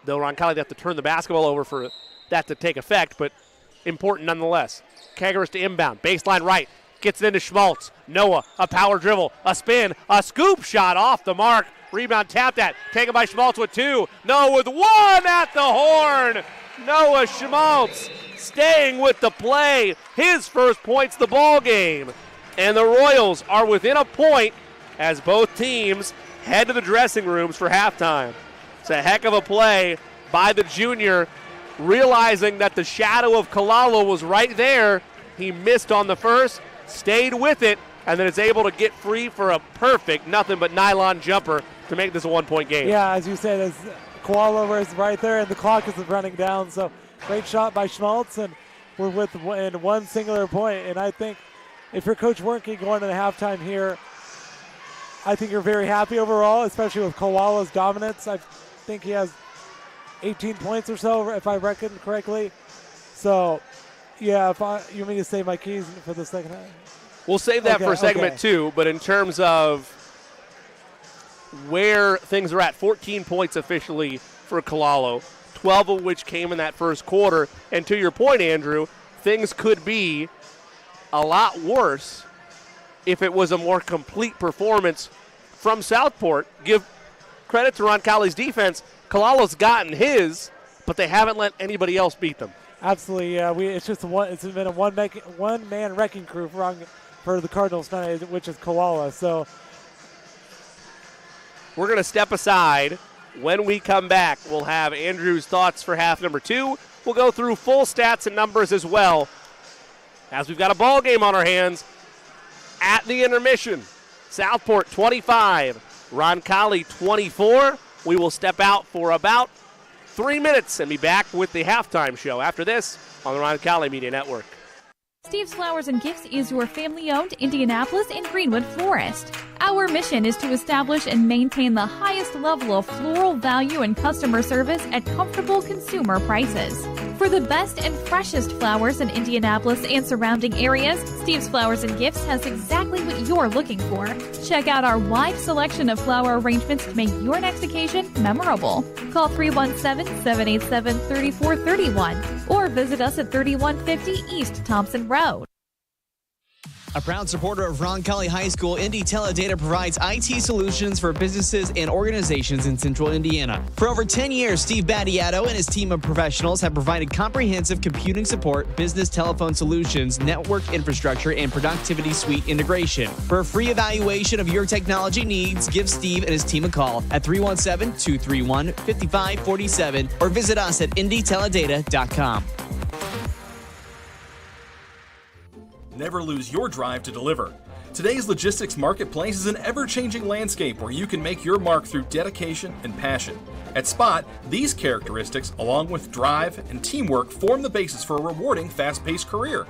though Roncalli have to turn the basketball over for that to take effect, but important nonetheless. Kagaris to inbound, baseline right, gets it into Schmaltz. Noah, a power dribble, a spin, a scoop shot off the mark. Rebound tapped at, taken by Schmaltz with 2. Noah with 1 at the horn. Noah Schmaltz staying with the play. His first point's the ball game. And the Royals are within a point as both teams head to the dressing rooms for halftime. It's a heck of a play by the junior, realizing that the shadow of Kalalo was right there. He missed on the first, stayed with it, and then is able to get free for a perfect nothing but nylon jumper to make this a 1-point game. Yeah, as you said, Kalalo is right there, and the clock is running down. So great shot by Schmaltz, and we're in one singular point. And I think if you're Coach Wernke going into halftime here, I think you're very happy overall, especially with Kalalo's dominance. I think he has 18 points or so, if I reckon correctly. So, yeah, you want me to say my keys for the second half? We'll save that for segment 2, but in terms of where things are at, 14 points officially for Kalalo, 12 of which came in that first quarter. And to your point, Andrew, things could be a lot worse if it was a more complete performance from Southport. Give credit to Roncalli's defense. Kalalo's gotten his, but they haven't let anybody else beat them. Absolutely, yeah. It's been a one-man wrecking crew for the Cardinals tonight, which is Kalalo. So we're going to step aside. When we come back, we'll have Andrew's thoughts for half number 2. We'll go through full stats and numbers as well, as we've got a ball game on our hands at the intermission. Southport 25, Roncalli 24. We will step out for about 3 minutes and be back with the halftime show after this on the Roncalli Media Network. Steve's Flowers and Gifts is your family-owned Indianapolis and Greenwood florist. Our mission is to establish and maintain the highest level of floral value and customer service at comfortable consumer prices. For the best and freshest flowers in Indianapolis and surrounding areas, Steve's Flowers and Gifts has exactly what you're looking for. Check out our wide selection of flower arrangements to make your next occasion memorable. Call 317-787-3431 or visit us at 3150 East Thompson Road. A proud supporter of Roncalli High School, Indy Teledata provides IT solutions for businesses and organizations in central Indiana. For over 10 years, Steve Battiato and his team of professionals have provided comprehensive computing support, business telephone solutions, network infrastructure, and productivity suite integration. For a free evaluation of your technology needs, give Steve and his team a call at 317-231-5547 or visit us at indyteledata.com. Never lose your drive to deliver. Today's logistics marketplace is an ever-changing landscape where you can make your mark through dedication and passion. At Spot, these characteristics, along with drive and teamwork, form the basis for a rewarding, fast-paced career.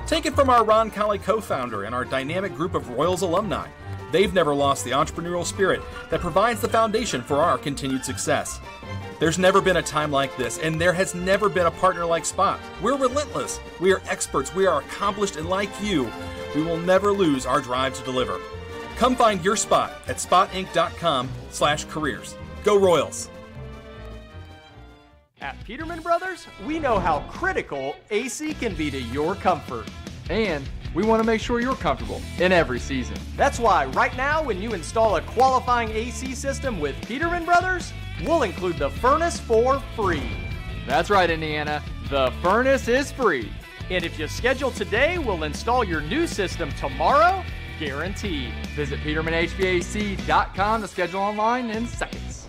Take it from our Roncalli co-founder and our dynamic group of Royals alumni. They've never lost the entrepreneurial spirit that provides the foundation for our continued success. There's never been a time like this, and there has never been a partner like Spot. We're relentless, we are experts, we are accomplished, and like you, we will never lose our drive to deliver. Come find your Spot at spotinc.com/careers. Go Royals! At Peterman Brothers, we know how critical AC can be to your comfort. And we want to make sure you're comfortable in every season. That's why right now, when you install a qualifying AC system with Peterman Brothers, we'll include the furnace for free. That's right, Indiana. The furnace is free. And if you schedule today, we'll install your new system tomorrow, guaranteed. Visit PetermanHVAC.com to schedule online in seconds.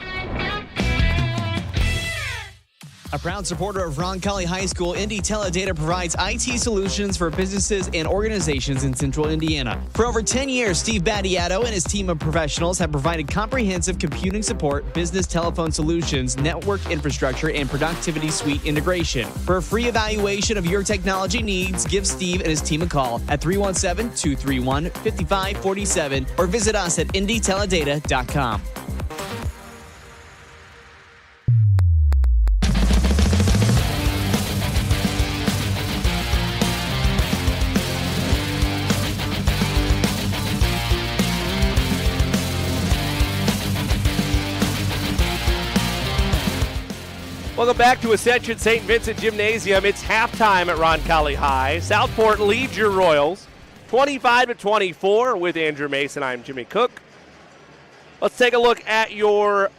A proud supporter of Roncalli High School, Indy Teledata provides IT solutions for businesses and organizations in central Indiana. For over 10 years, Steve Battiato and his team of professionals have provided comprehensive computing support, business telephone solutions, network infrastructure, and productivity suite integration. For a free evaluation of your technology needs, give Steve and his team a call at 317-231-5547 or visit us at indyteledata.com. Welcome back to Ascension St. Vincent Gymnasium. It's halftime at Roncalli High. Southport leads your Royals 25-24 with Andrew Mason. I'm Jimmy Cook. Let's take a look at your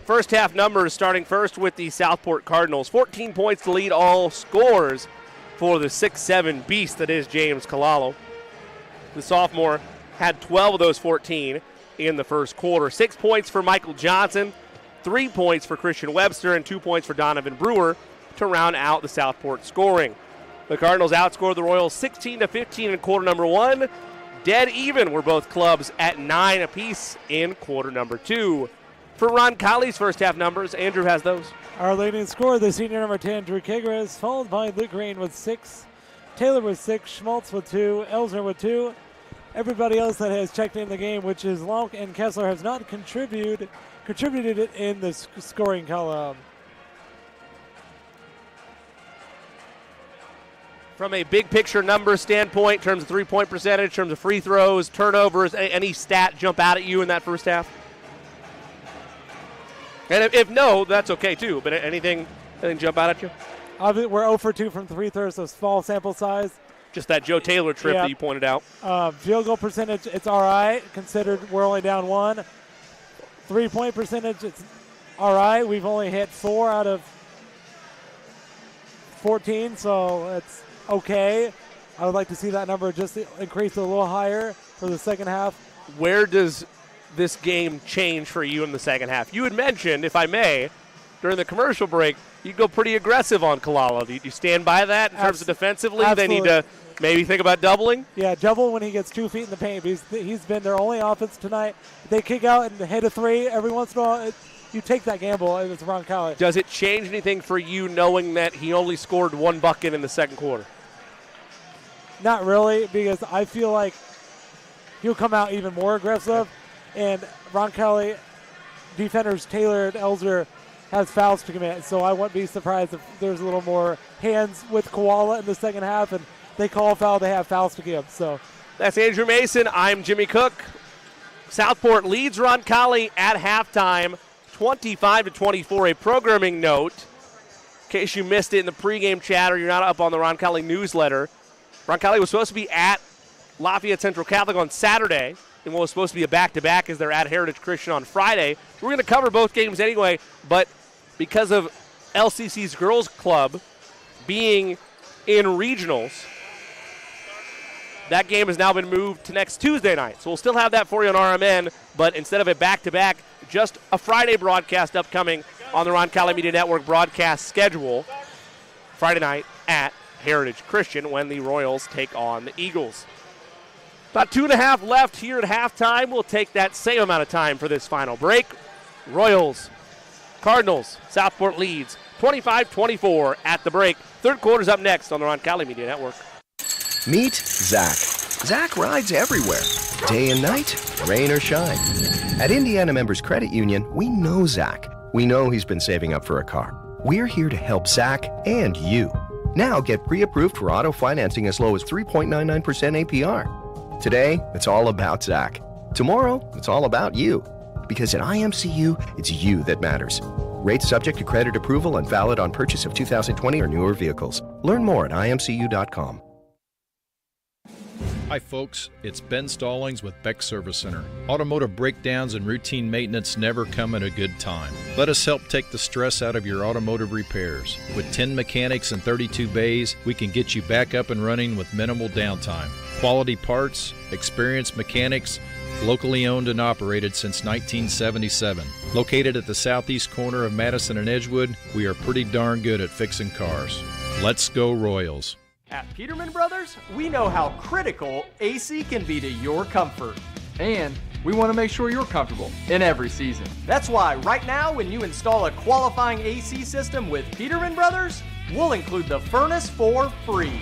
first half numbers, starting first with the Southport Cardinals. 14 points to lead all scores for the 6'7 beast that is James Kalalo. The sophomore had 12 of those 14 in the first quarter. 6 points for Michael Johnson, 3 points for Christian Webster, and 2 points for Donovan Brewer to round out the Southport scoring. The Cardinals outscored the Royals 16-15 in quarter number 1. Dead even were both clubs at 9 apiece in quarter number 2. For Roncalli's first half numbers, Andrew has those. Our leading scorer, the senior number 10, Drew Kigres, followed by Luke Green with 6, Taylor with 6, Schmaltz with 2, Elsner with 2. Everybody else that has checked in the game, which is Lonk and Kessler, has not contributed in the scoring column. From a big picture number standpoint, in terms of three-point percentage, in terms of free throws, turnovers, any stat jump out at you in that first half? And if no, that's okay too. But anything jump out at you? We're 0 for 2 from free throws, so small sample size. Just that Joe Taylor trip that you pointed out. Field goal percentage, it's all right, considered we're only down 1. Three-point percentage, it's all right. We've only hit 4 out of 14, so it's okay. I would like to see that number just increase a little higher for the second half. Where does this game change for you in the second half? You had mentioned, if I may, during the commercial break, you'd go pretty aggressive on Kalala. Do you stand by that in terms of defensively? Absolutely. They need to maybe think about doubling? Yeah, double when he gets 2 feet in the paint. He's been their only offense tonight. They kick out and hit a 3 every once in a while. You take that gamble, and it's Roncalli. Does it change anything for you knowing that he only scored 1 bucket in the second quarter? Not really, because I feel like he'll come out even more aggressive. And Roncalli, defenders Taylor and Elzer has fouls to commit, so I wouldn't be surprised if there's a little more hands with Koala in the second half, and they call a foul, they have fouls to give. So that's Andrew Mason. I'm Jimmy Cook. Southport leads Roncalli at halftime, 25-24. A programming note, in case you missed it in the pregame chat or you're not up on the Roncalli newsletter, Roncalli was supposed to be at Lafayette Central Catholic on Saturday, and what was supposed to be a back-to-back as they're at Heritage Christian on Friday. We're going to cover both games anyway, but because of LCC's Girls Club being in regionals, that game has now been moved to next Tuesday night. So we'll still have that for you on RMN, but instead of a back-to-back, just a Friday broadcast upcoming on the Roncalli Media Network broadcast schedule. Friday night at Heritage Christian when the Royals take on the Eagles. About 2.5 left here at halftime. We'll take that same amount of time for this final break. Royals, Cardinals, Southport leads 25-24 at the break. Third quarter's up next on the Roncalli Media Network. Meet Zach. Zach rides everywhere, day and night, rain or shine. At Indiana Members Credit Union, we know Zach. We know he's been saving up for a car. We're here to help Zach and you. Now get pre-approved for auto financing as low as 3.99% APR. Today, it's all about Zach. Tomorrow, it's all about you. Because at IMCU, it's you that matters. Rates subject to credit approval and valid on purchase of 2020 or newer vehicles. Learn more at imcu.com. Hi folks, it's Ben Stallings with Beck Service Center. Automotive breakdowns and routine maintenance never come at a good time. Let us help take the stress out of your automotive repairs. With 10 mechanics and 32 bays, we can get you back up and running with minimal downtime. Quality parts, experienced mechanics, locally owned and operated since 1977. Located at the southeast corner of Madison and Edgewood, we are pretty darn good at fixing cars. Let's go Royals. At Peterman Brothers, we know how critical AC can be to your comfort. And we want to make sure you're comfortable in every season. That's why right now when you install a qualifying AC system with Peterman Brothers, we'll include the furnace for free.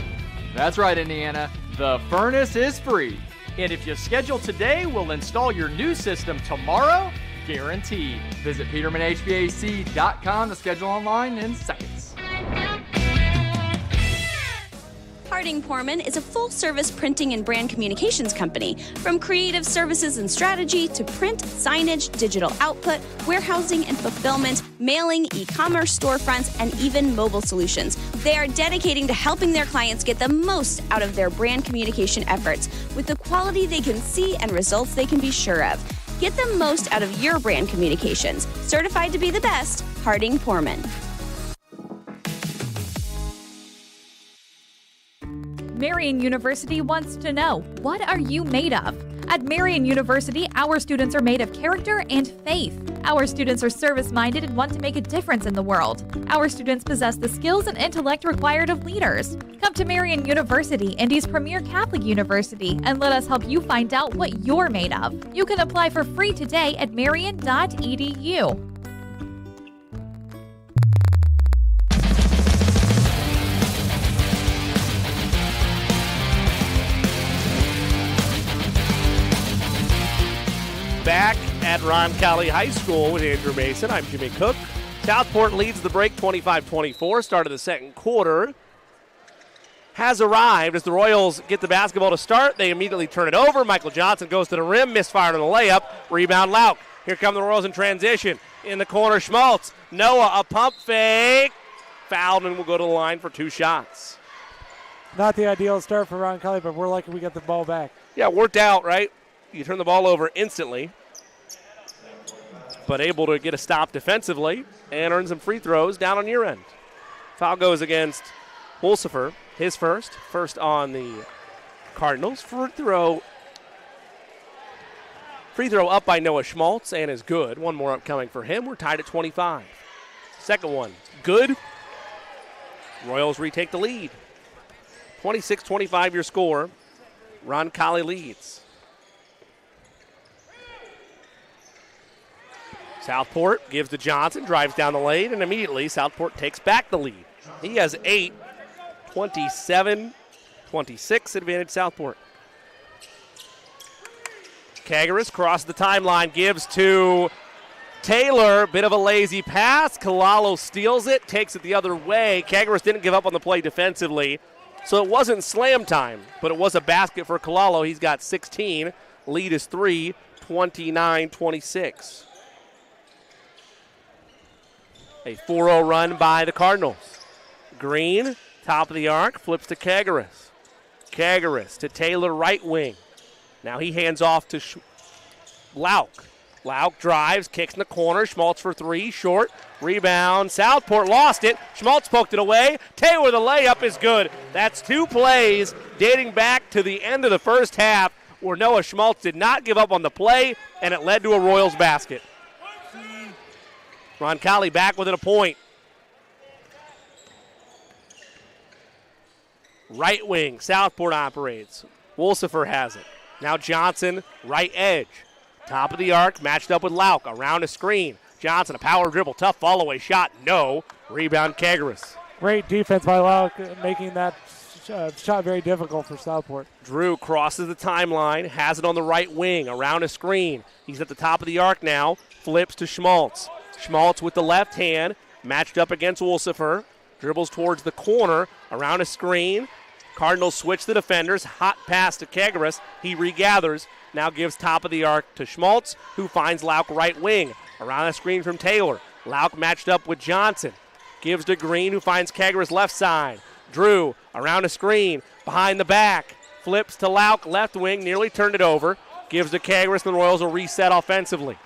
That's right, Indiana. The furnace is free. And if you schedule today, we'll install your new system tomorrow, guaranteed. Visit PetermanHVAC.com to schedule online in seconds. Harding Porman is a full-service printing and brand communications company. From creative services and strategy to print, signage, digital output, warehousing and fulfillment, mailing, e-commerce storefronts, and even mobile solutions. They are dedicating to helping their clients get the most out of their brand communication efforts with the quality they can see and results they can be sure of. Get the most out of your brand communications. Certified to be the best, Harding Porman. Marian University wants to know, what are you made of? At Marian University, our students are made of character and faith. Our students are service-minded and want to make a difference in the world. Our students possess the skills and intellect required of leaders. Come to Marian University, Indy's premier Catholic university, and let us help you find out what you're made of. You can apply for free today at marian.edu. Back at Roncalli High School with Andrew Mason. I'm Jimmy Cook. Southport leads the break 25-24. Start of the second quarter. has arrived. As the Royals get the basketball to start, they immediately turn it over. Michael Johnson goes to the rim, misfired on the layup. Rebound Lauk. Here come the Royals in transition. In the corner, Schmaltz. Noah, a pump fake. Fouled and will go to the line for 2 shots. Not the ideal start for Roncalli, but we're lucky we got the ball back. Yeah, worked out, right? You turn the ball over instantly, but able to get a stop defensively and earn some free throws down on your end. Foul goes against Wolsifer, his first on the Cardinals. Free throw up by Noah Schmaltz and is good. One more upcoming for him. We're tied at 25. Second one, good. Royals retake the lead. 26-25 your score. Roncalli leads. Southport gives to Johnson, drives down the lane, and immediately Southport takes back the lead. He has 8, 27-26, advantage Southport. Kagaris crosses the timeline, gives to Taylor, bit of a lazy pass. Kalalo steals it, takes it the other way. Kagaris didn't give up on the play defensively, so it wasn't slam time, but it was a basket for Kalalo. He's got 16. Lead is 3, 29-26. A 4-0 run by the Cardinals. Green, top of the arc, flips to Kagaris. Kagaris to Taylor, right wing. Now he hands off to Lauk. Lauk drives, kicks in the corner. Schmaltz for 3, short. Rebound. Southport lost it. Schmaltz poked it away. Taylor, the layup is good. That's 2 plays dating back to the end of the first half where Noah Schmaltz did not give up on the play, and it led to a Royals basket. Roncalli back within a point. Right wing, Southport operates. Wolsifer has it. Now Johnson, right edge. Top of the arc, matched up with Lauk. Around a screen. Johnson, a power dribble, tough fall-away shot. No. Rebound, Kagaris. Great defense by Lauk, making that shot very difficult for Southport. Drew crosses the timeline, has it on the right wing, around a screen. He's at the top of the arc now, flips to Schmaltz. Schmaltz with the left hand, matched up against Wolsifer. Dribbles towards the corner, around a screen. Cardinals switch the defenders. Hot pass to Kagaris. He regathers. Now gives top of the arc to Schmaltz, who finds Lauk right wing. Around a screen from Taylor. Lauk matched up with Johnson. Gives to Green, who finds Kagaris left side. Drew around a screen. Behind the back. Flips to Lauk left wing. Nearly turned it over. Gives to Kagaris. The Royals will reset offensively.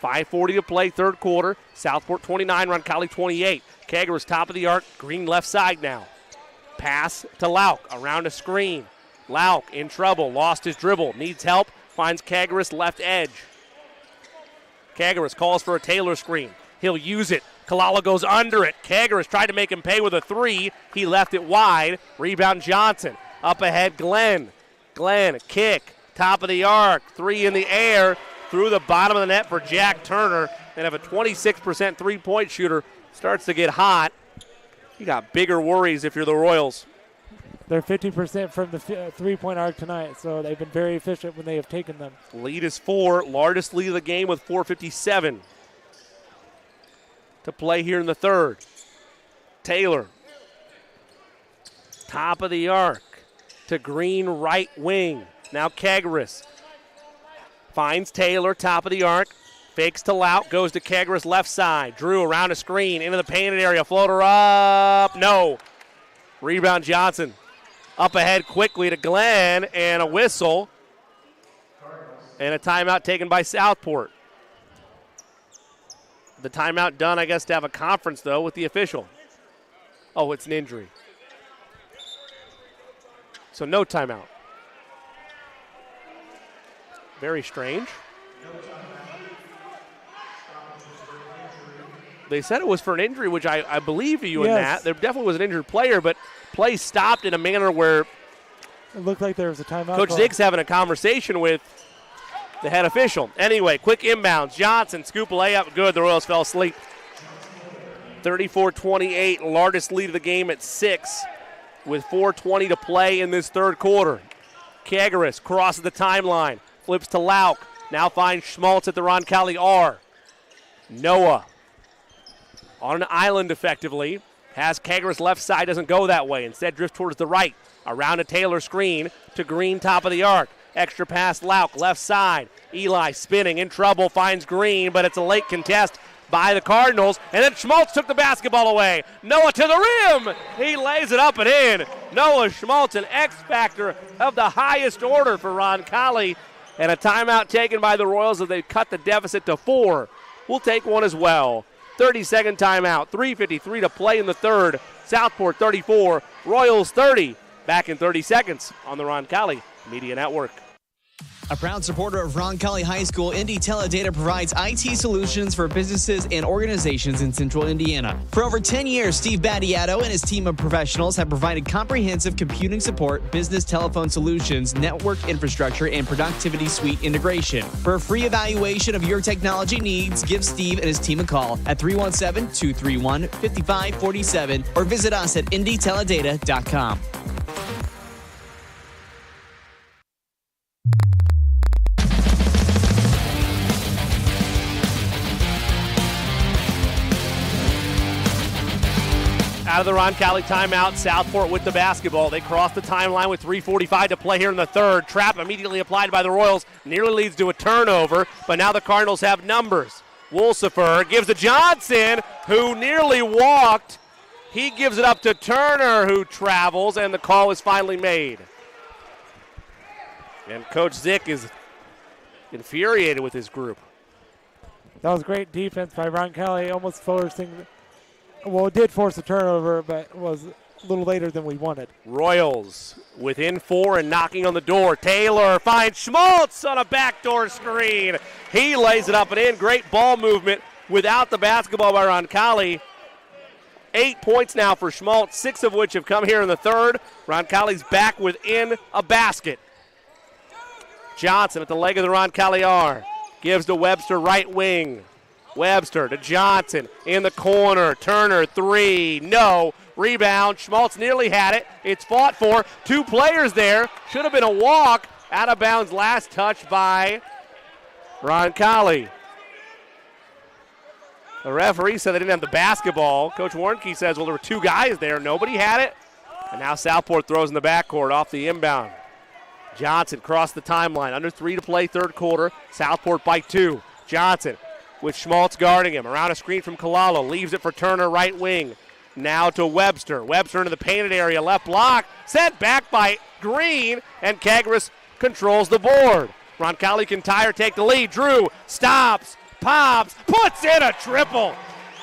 5:40 to play, third quarter. Southport 29, Roncalli 28. Kagaris top of the arc, Green left side now. Pass to Lauk, around a screen. Lauk in trouble, lost his dribble, needs help, finds Kagaris left edge. Kagaris calls for a Taylor screen. He'll use it. Kalala goes under it. Kagaris tried to make him pay with a 3. He left it wide. Rebound Johnson. Up ahead, Glenn. Glenn, kick, top of the arc, 3 in the air. Through the bottom of the net for Jack Turner. And if a 26% three-point shooter starts to get hot, you got bigger worries if you're the Royals. They're 50% from the three-point arc tonight, so they've been very efficient when they have taken them. Lead is 4, largest lead of the game with 4:57 to play here in the third. Taylor, top of the arc to Green, right wing. Now Kagaris. Finds Taylor, top of the arc. Fakes to Lauk, goes to Kagaris left side. Drew around a screen, into the painted area. Floater up, no. Rebound Johnson. Up ahead quickly to Glenn, and a whistle. And a timeout taken by Southport. The timeout done, I guess, to have a conference, though, with the official. Oh, it's an injury. So no timeout. Very strange. They said it was for an injury, which I believe you in that. There definitely was an injured player, but play stopped in a manner where it looked like there was a timeout. Coach Zigg's having a conversation with the head official. Anyway, quick inbounds. Johnson, scoop layup, good. The Royals fell asleep. 34-28, largest lead of the game at 6 with 4:20 to play in this third quarter. Kagaris crosses the timeline. Flips to Lauk. Now finds Schmaltz at the Roncalli R. Noah on an island effectively. Has Kagras left side, doesn't go that way. Instead drifts towards the right. Around a Taylor screen to Green, top of the arc. Extra pass, Lauk, left side. Eli spinning, in trouble, finds Green, but it's a late contest by the Cardinals. And then Schmaltz took the basketball away. Noah to the rim. He lays it up and in. Noah Schmaltz, an X-factor of the highest order for Roncalli. And a timeout taken by the Royals as they cut the deficit to 4. We'll take one as well. 30-second timeout. 3:53 to play in the third. Southport 34, Royals 30. Back in 30 seconds on the Roncalli Media Network. A proud supporter of Roncalli High School, Indy Teledata provides IT solutions for businesses and organizations in central Indiana. For over 10 years, Steve Battiato and his team of professionals have provided comprehensive computing support, business telephone solutions, network infrastructure, and productivity suite integration. For a free evaluation of your technology needs, give Steve and his team a call at 317-231-5547 or visit us at indyteledata.com. Out of the Roncalli timeout, Southport with the basketball. They cross the timeline with 3:45 to play here in the third. Trap immediately applied by the Royals. Nearly leads to a turnover, but now the Cardinals have numbers. Wolsifer gives to Johnson, who nearly walked. He gives it up to Turner, who travels, and the call is finally made. And Coach Zick is infuriated with his group. That was great defense by Roncalli, almost forcing. Well, it did force a turnover, but was a little later than we wanted. Royals within 4 and knocking on the door. Taylor finds Schmaltz on a backdoor screen. He lays it up and in. Great ball movement without the basketball by Roncalli. 8 points now for Schmaltz, 6 of which have come here in the third. Roncalli's back within a basket. Johnson at the leg of the Roncalli R. Gives to Webster, right wing. Webster to Johnson in the corner. Turner, 3. No. Rebound. Schmaltz nearly had it. It's fought for. 2 players there. Should have been a walk. Out of bounds. Last touch by Roncalli. The referee said they didn't have the basketball. Coach Warnke says, well, there were 2 guys there. Nobody had it. And now Southport throws in the backcourt off the inbound. Johnson crossed the timeline. Under 3 to play, third quarter. Southport by 2. Johnson with Schmaltz guarding him. Around a screen from Kalalo. Leaves it for Turner, right wing. Now to Webster. Webster into the painted area. Left block. Sent back by Green. And Kagras controls the board. Roncalli can tie or take the lead. Drew stops, pops, puts in a triple.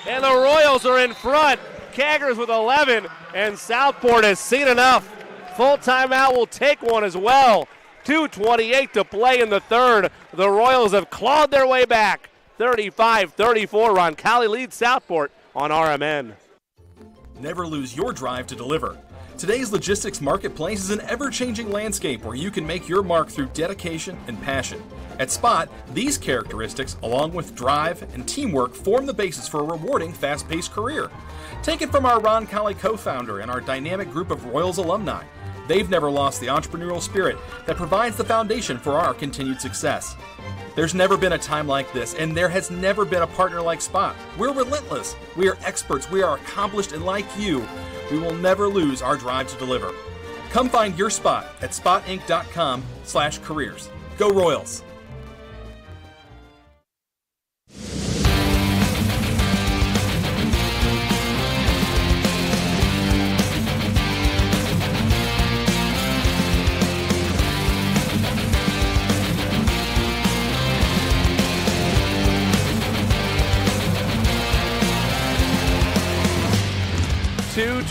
And the Royals are in front. Kagras with 11. And Southport has seen enough. Full timeout will take one as well. 2:28 to play in the third. The Royals have clawed their way back. 35-34, Roncalli leads Southport on RMN. Never lose your drive to deliver. Today's logistics marketplace is an ever-changing landscape where you can make your mark through dedication and passion. At Spot, these characteristics, along with drive and teamwork, form the basis for a rewarding, fast-paced career. Take it from our Roncalli co-founder and our dynamic group of Royals alumni. They've never lost the entrepreneurial spirit that provides the foundation for our continued success. There's never been a time like this, and there has never been a partner like Spot. We're relentless. We are experts. We are accomplished, and like you, we will never lose our drive to deliver. Come find your spot at spotinc.com/careers. Go Royals!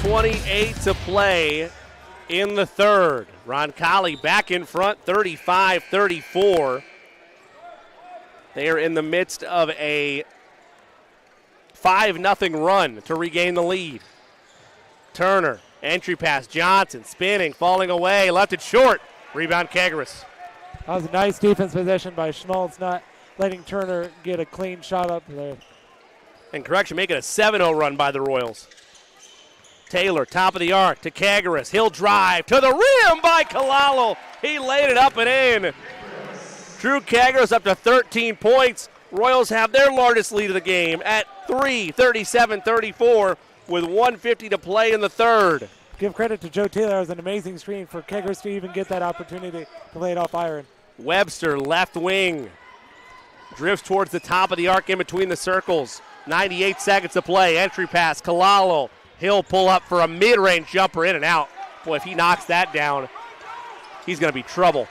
.28 to play in the third. Roncalli back in front, 35-34. They are in the midst of a 5-0 run to regain the lead. Turner, entry pass, Johnson spinning, falling away, left it short. Rebound Kagras. That was a nice defense possession by Schmaltz, not letting Turner get a clean shot up there. And correction, make it a 7-0 run by the Royals. Taylor, top of the arc to Kagras. He'll drive to the rim by Kalalo. He laid it up and in. Drew Kagras up to 13 points. Royals have their largest lead of the game at 3, 37-34. with 1:50 to play in the third. Give credit to Joe Taylor. It was an amazing screen for Keggers to even get that opportunity to lay it off iron. Webster, left wing, drifts towards the top of the arc in between the circles. 98 seconds to play. Entry pass, Kalalo. He'll pull up for a mid-range jumper, in and out. Boy, if he knocks that down, he's going to be trouble.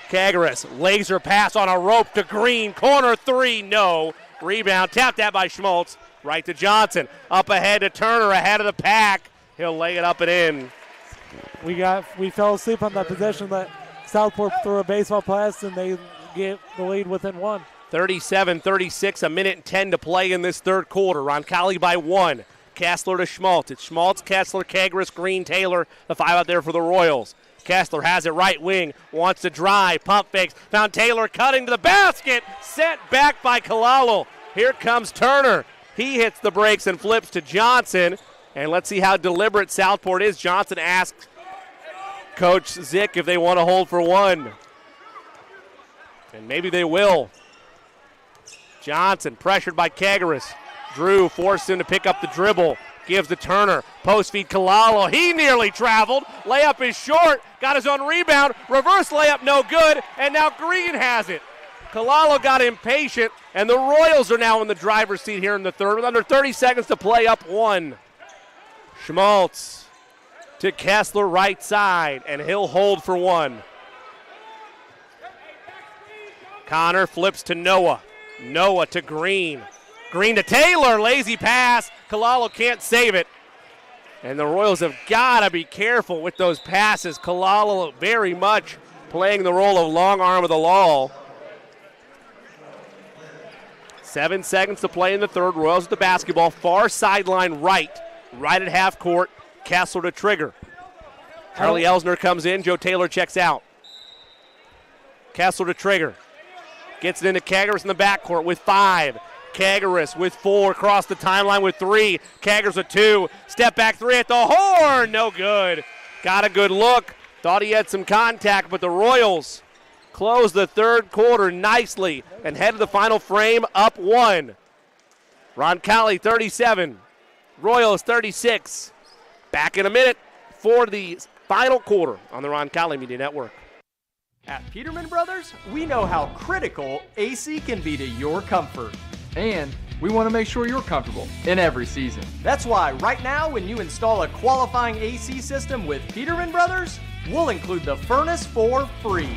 Keggers, laser pass on a rope to Green. Corner three, no. Rebound, tapped that by Schmaltz. Right to Johnson. Up ahead to Turner, ahead of the pack. He'll lay it up and in. We fell asleep on that possession. Let Southport throw a baseball pass, and they get the lead within one. 37-36, a minute and 10 to play in this third quarter. Roncalli by 1. Kessler to Schmaltz. It's Schmaltz, Kessler, Keggers, Green, Taylor. The 5 out there for the Royals. Kessler has it right wing, wants to drive, pump fakes. Found Taylor cutting to the basket. Sent back by Kalalo. Here comes Turner. He hits the brakes and flips to Johnson. And let's see how deliberate Southport is. Johnson asks Coach Zick if they want to hold for one. And maybe they will. Johnson pressured by Keggers. Drew forced him to pick up the dribble. Gives to Turner. Post feed Kalalo. He nearly traveled. Layup is short. Got his own rebound. Reverse layup no good. And now Green has it. Kalalo got impatient. And the Royals are now in the driver's seat here in the third with under 30 seconds to play, up 1. Schmaltz to Kessler right side. And he'll hold for 1. Connor flips to Noah. Noah to Green. Green to Taylor. Lazy pass. Kalalo can't save it. And the Royals have got to be careful with those passes. Kalalo very much playing the role of long arm of the law. 7 seconds to play in the third. Royals with the basketball. Far sideline right at half court. Kessler to trigger. Charlie Elsner comes in. Joe Taylor checks out. Kessler to trigger. Gets it into Keggers in the backcourt with 5. Keggers with 4. Across the timeline with 3. Keggers with 2. Step back 3 at the horn. No good. Got a good look. Thought he had some contact, but the Royals close the third quarter nicely and head to the final frame up 1. Roncalli 37. Royals 36. Back in a minute for the final quarter on the Roncalli Media Network. At Peterman Brothers, we know how critical AC can be to your comfort. And we want to make sure you're comfortable in every season. That's why right now when you install a qualifying AC system with Peterman Brothers, we'll include the furnace for free.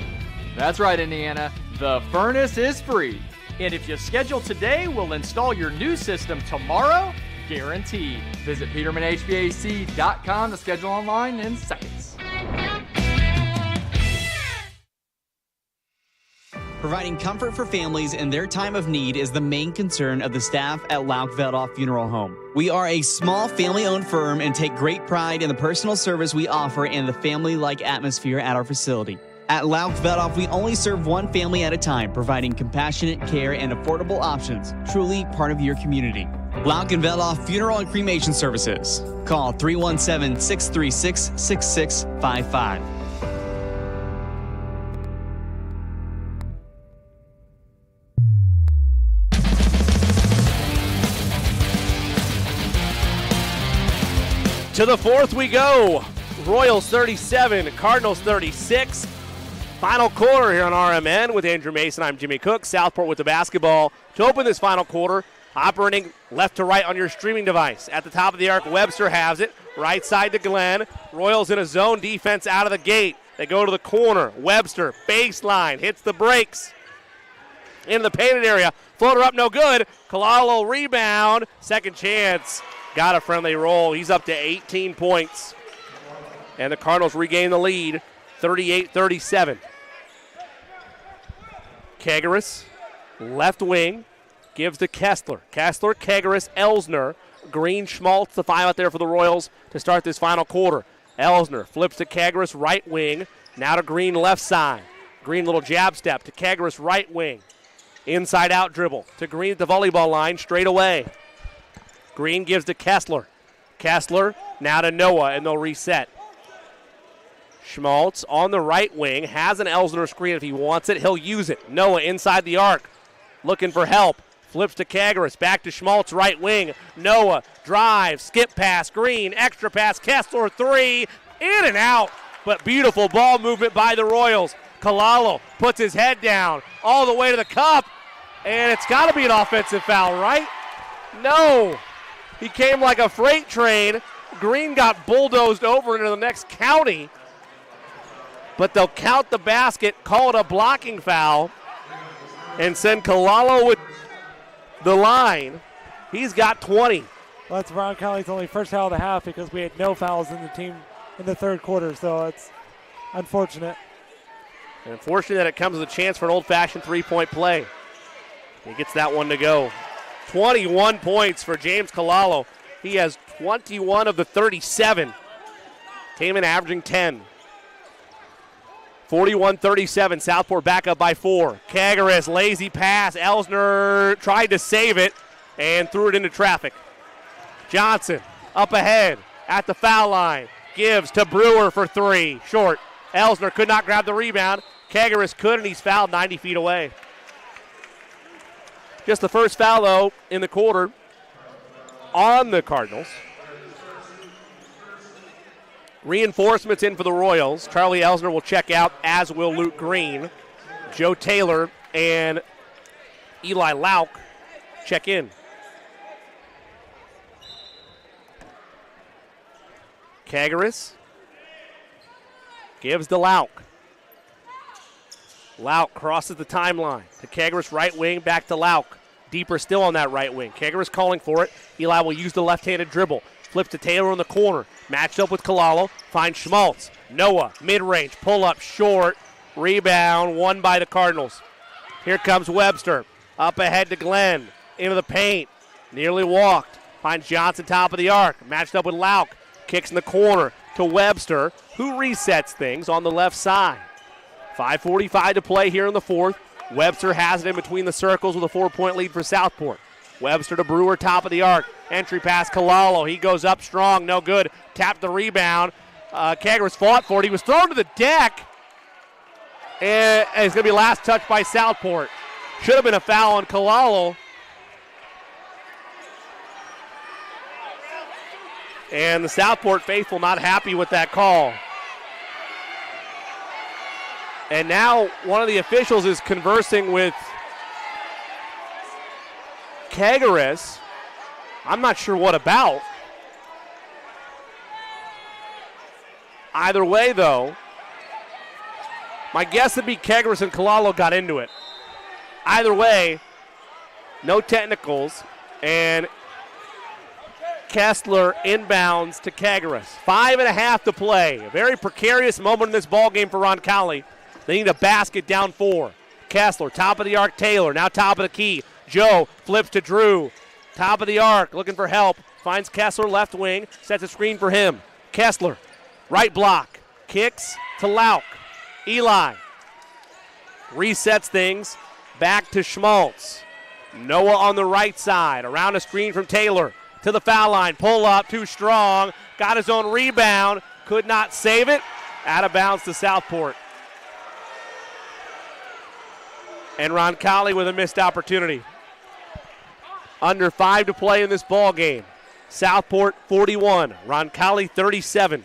That's right, Indiana. The furnace is free. And if you schedule today, we'll install your new system tomorrow, guaranteed. Visit PetermanHVAC.com to schedule online in seconds. Providing comfort for families in their time of need is the main concern of the staff at Lauk Veldoff Funeral Home. We are a small family-owned firm and take great pride in the personal service we offer and the family-like atmosphere at our facility. At Lauk Veldoff, we only serve one family at a time, providing compassionate care and affordable options, truly part of your community. Lauk and Veldoff Funeral and Cremation Services. Call 317-636-6655. To the fourth we go. Royals 37, Cardinals 36. Final quarter here on RMN with Andrew Mason. I'm Jimmy Cook. Southport with the basketball to open this final quarter. Operating left to right on your streaming device. At the top of the arc, Webster has it. Right side to Glenn. Royals in a zone defense out of the gate. They go to the corner. Webster, baseline, hits the brakes. In the painted area. Floater up, no good. Kalalo rebound. Second chance. Got a friendly roll. He's up to 18 points. And the Cardinals regain the lead, 38-37. Keggers, left wing, gives to Kessler. Kessler, Keggers, Elsner. Green, Schmaltz, the 5 out there for the Royals to start this final quarter. Elsner flips to Keggers, right wing. Now to Green, left side. Green, little jab step to Keggers, right wing. Inside out dribble to Green at the volleyball line, straight away. Green gives to Kessler. Kessler now to Noah, and they'll reset. Schmaltz on the right wing, has an Elsner screen if he wants it. He'll use it. Noah inside the arc, looking for help. Flips to Kagaris, back to Schmaltz, right wing. Noah, drive, skip pass, Green, extra pass, Kessler, three, in and out. But beautiful ball movement by the Royals. Kalalo puts his head down all the way to the cup, and it's got to be an offensive foul, right? No. He came like a freight train. Green got bulldozed over into the next county, but they'll count the basket, call it a blocking foul, and send Kalalo with the line. He's got 20. Well, that's Roncalli's only first foul of the half because we had no fouls in the team in the third quarter, so it's unfortunate. And unfortunately that it comes with a chance for an old-fashioned three-point play. He gets that one to go. 21 points for James Kalalo. He has 21 of the 37. Came in averaging 10. 41-37, Southport back up by 4. Kagaris, lazy pass. Elsner tried to save it and threw it into traffic. Johnson up ahead at the foul line. Gives to Brewer for 3. Short. Elsner could not grab the rebound. Kagaris could, and he's fouled 90 feet away. Just the first foul, though, in the quarter on the Cardinals. Reinforcements in for the Royals. Charlie Elsner will check out, as will Luke Green. Joe Taylor and Eli Lauk check in. Kagaris gives to Lauk. Lauk crosses the timeline to Kagaris right wing, back to Lauk. Deeper still on that right wing. Kagaris calling for it. Eli will use the left-handed dribble. Flips to Taylor in the corner. Matched up with Kalalo. Finds Schmaltz. Noah, mid-range. Pull up short. Rebound won by the Cardinals. Here comes Webster. Up ahead to Glenn. Into the paint. Nearly walked. Finds Johnson top of the arc. Matched up with Lauk. Kicks in the corner to Webster, who resets things on the left side. 5:45 to play here in the fourth. Webster has it in between the circles with a 4-point lead for Southport. Webster to Brewer, top of the arc. Entry pass, Kalalo. He goes up strong, no good. Tapped the rebound. Kagaris fought for it. He was thrown to the deck. And it's going to be last touch by Southport. Should have been a foul on Kalalo. And the Southport faithful not happy with that call. And now one of the officials is conversing with Kagaris. I'm not sure what about. Either way, though, my guess would be Kagaris and Kalalo got into it. Either way, no technicals, and Kessler inbounds to Kagaris. 5.5 to play. A very precarious moment in this ball game for Roncalli. They need a basket down 4. Kessler, top of the arc, Taylor, now top of the key. Joe flips to Drew. Top of the arc, looking for help. Finds Kessler left wing, sets a screen for him. Kessler, right block, kicks to Lauk. Eli resets things, back to Schmaltz. Noah on the right side, around a screen from Taylor. To the foul line, pull up, too strong. Got his own rebound, could not save it. Out of bounds to Southport. And Roncalli with a missed opportunity. Under 5 to play in this ball game. Southport 41, Roncalli 37.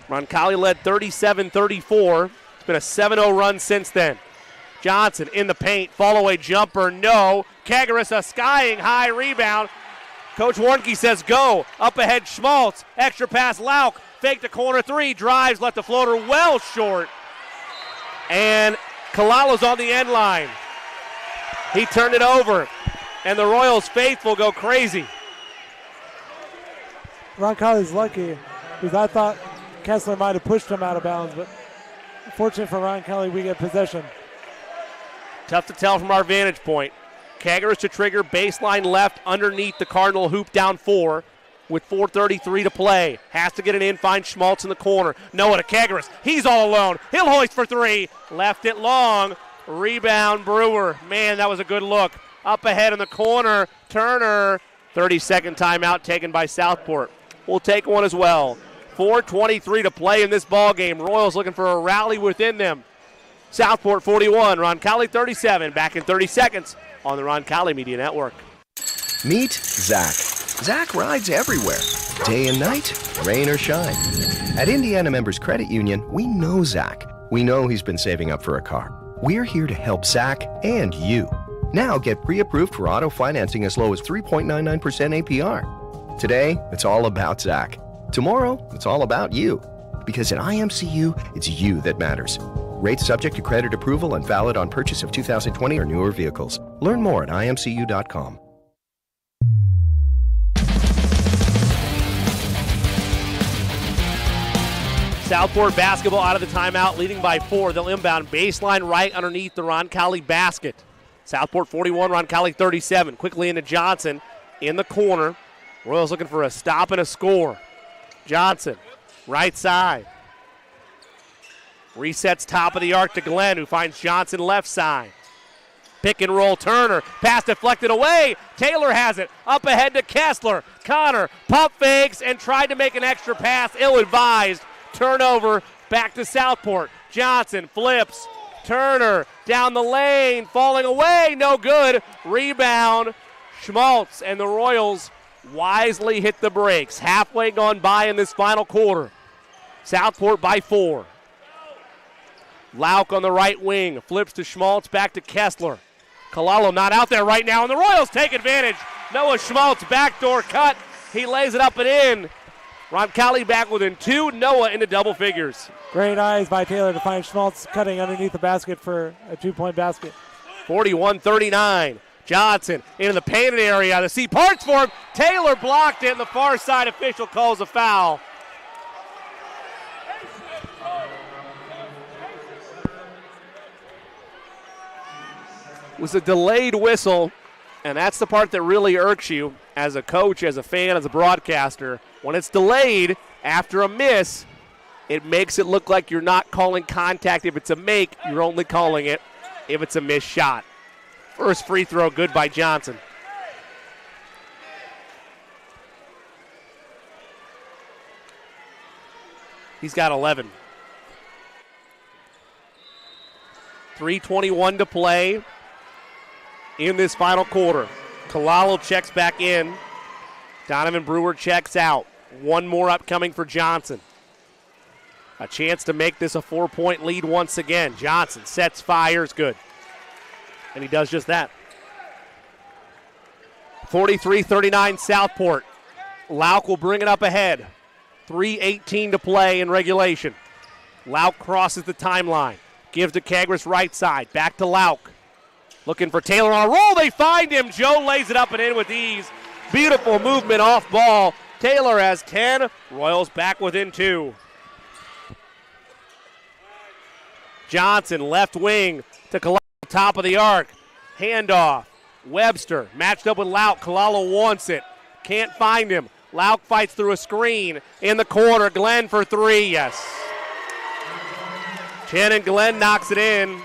Roncalli led 37-34. It's been a 7-0 run since then. Johnson in the paint, fall-away jumper, no. Kagaris, a skying high rebound. Coach Warnke says go. Up ahead, Schmaltz. Extra pass, Lauk. Fake to corner 3, drives, left the floater well short. And Kalalo's on the end line. He turned it over, and the Royals faithful go crazy. Roncalli's lucky because I thought Kessler might have pushed him out of bounds, but fortunate for Roncalli, we get possession. Tough to tell from our vantage point. Kagaris to trigger, baseline left underneath the Cardinal hoop down 4 with 4:33 to play. Has to get it in, finds Schmaltz in the corner. Noah to Kagaris. He's all alone. He'll hoist for 3. Left it long. Rebound Brewer. Man, that was a good look. Up ahead in the corner, Turner. 30-second timeout taken by Southport. We'll take one as well. 4:23 to play in this ball game. Royals looking for a rally within them. Southport 41, Roncalli 37. Back in 30 seconds on the Roncalli Media Network. Meet Zach. Zach rides everywhere, day and night, rain or shine. At Indiana Members Credit Union, we know Zach. We know he's been saving up for a car. We're here to help Zach and you. Now get pre-approved for auto financing as low as 3.99% APR. Today, it's all about Zach. Tomorrow, it's all about you. Because at IMCU, it's you that matters. Rates subject to credit approval and valid on purchase of 2020 or newer vehicles. Learn more at imcu.com. Southport basketball out of the timeout, leading by 4. They'll inbound baseline right underneath the Roncalli basket. Southport 41, Roncalli 37. Quickly into Johnson in the corner. Royals looking for a stop and a score. Johnson, right side. Resets top of the arc to Glenn, who finds Johnson left side. Pick and roll, Turner. Pass deflected away. Taylor has it. Up ahead to Kessler. Connor pump fakes and tried to make an extra pass. Ill-advised. Turnover back to Southport. Johnson flips. Turner down the lane. Falling away. No good. Rebound. Schmaltz and the Royals wisely hit the brakes. Halfway gone by in this final quarter. Southport by 4. Lauk on the right wing. Flips to Schmaltz. Back to Kessler. Kalalo not out there right now, and the Royals take advantage. Noah Schmaltz backdoor cut. He lays it up and in. Roncalli back within 2. Noah into double figures. Great eyes by Taylor to find Schmaltz cutting underneath the basket for a 2-point basket. 41-39. Johnson into the painted area. The C parts for him. Taylor blocked it, and the far side official calls a foul. It was a delayed whistle, and that's the part that really irks you as a coach, as a fan, as a broadcaster. When it's delayed after a miss, it makes it look like you're not calling contact. If it's a make, you're only calling it if it's a missed shot. First free throw good by Johnson. He's got 11. 3:21 to play in this final quarter. Kalalo checks back in. Donovan Brewer checks out. One more upcoming for Johnson. A chance to make this a 4-point lead once again. Johnson sets, fires, good. And he does just that. 43-39 Southport. Lauk will bring it up ahead. 3:18 to play in regulation. Lauk crosses the timeline. Gives to Kagras right side. Back to Lauk. Looking for Taylor on a roll. They find him. Joe lays it up and in with ease. Beautiful movement off ball. Taylor has 10. Royals back within 2. Johnson left wing to Kalalo, top of the arc. Handoff. Webster matched up with Lauk. Kalalo wants it. Can't find him. Lauk fights through a screen in the corner. Glenn for 3. Yes. Shannon Glenn knocks it in.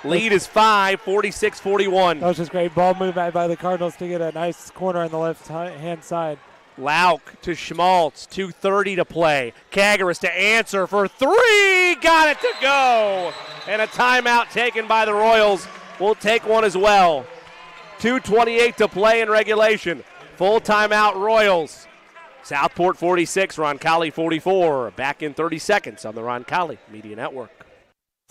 Lead is 5, 46-41. That was just great ball movement by the Cardinals to get a nice corner on the left-hand side. Lauk to Schmaltz, 2:30 to play. Kagras to answer for 3. Got it to go. And a timeout taken by the Royals. We'll take one as well. 2:28 to play in regulation. Full timeout Royals. Southport 46, Roncalli 44. Back in 30 seconds on the Roncalli Media Network.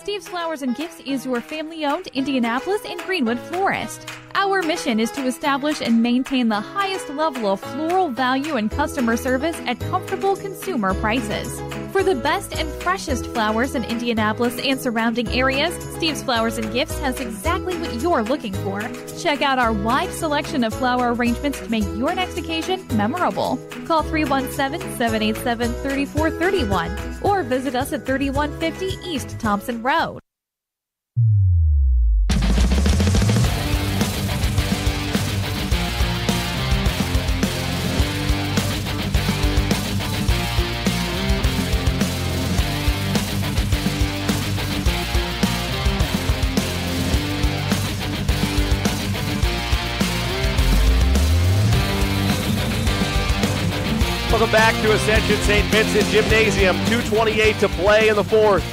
Steve's Flowers and Gifts is your family-owned Indianapolis and Greenwood florist. Our mission is to establish and maintain the highest level of floral value and customer service at comfortable consumer prices. For the best and freshest flowers in Indianapolis and surrounding areas, Steve's Flowers and Gifts has exactly what you're looking for. Check out our wide selection of flower arrangements to make your next occasion memorable. Call 317-787-3431 or visit us at 3150 East Thompson Road. Welcome back to Ascension St. Vincent Gymnasium. 2:28 to play in the fourth.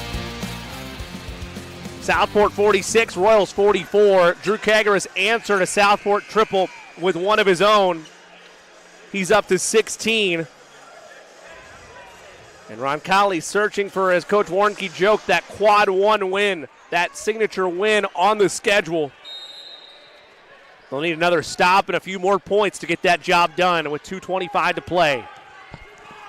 Southport 46, Royals 44. Drew Kagaris answered a Southport triple with one of his own. He's up to 16. And Roncalli searching for, as Coach Warnke joked, that quad one win, that signature win on the schedule. They'll need another stop and a few more points to get that job done with 2:25 to play.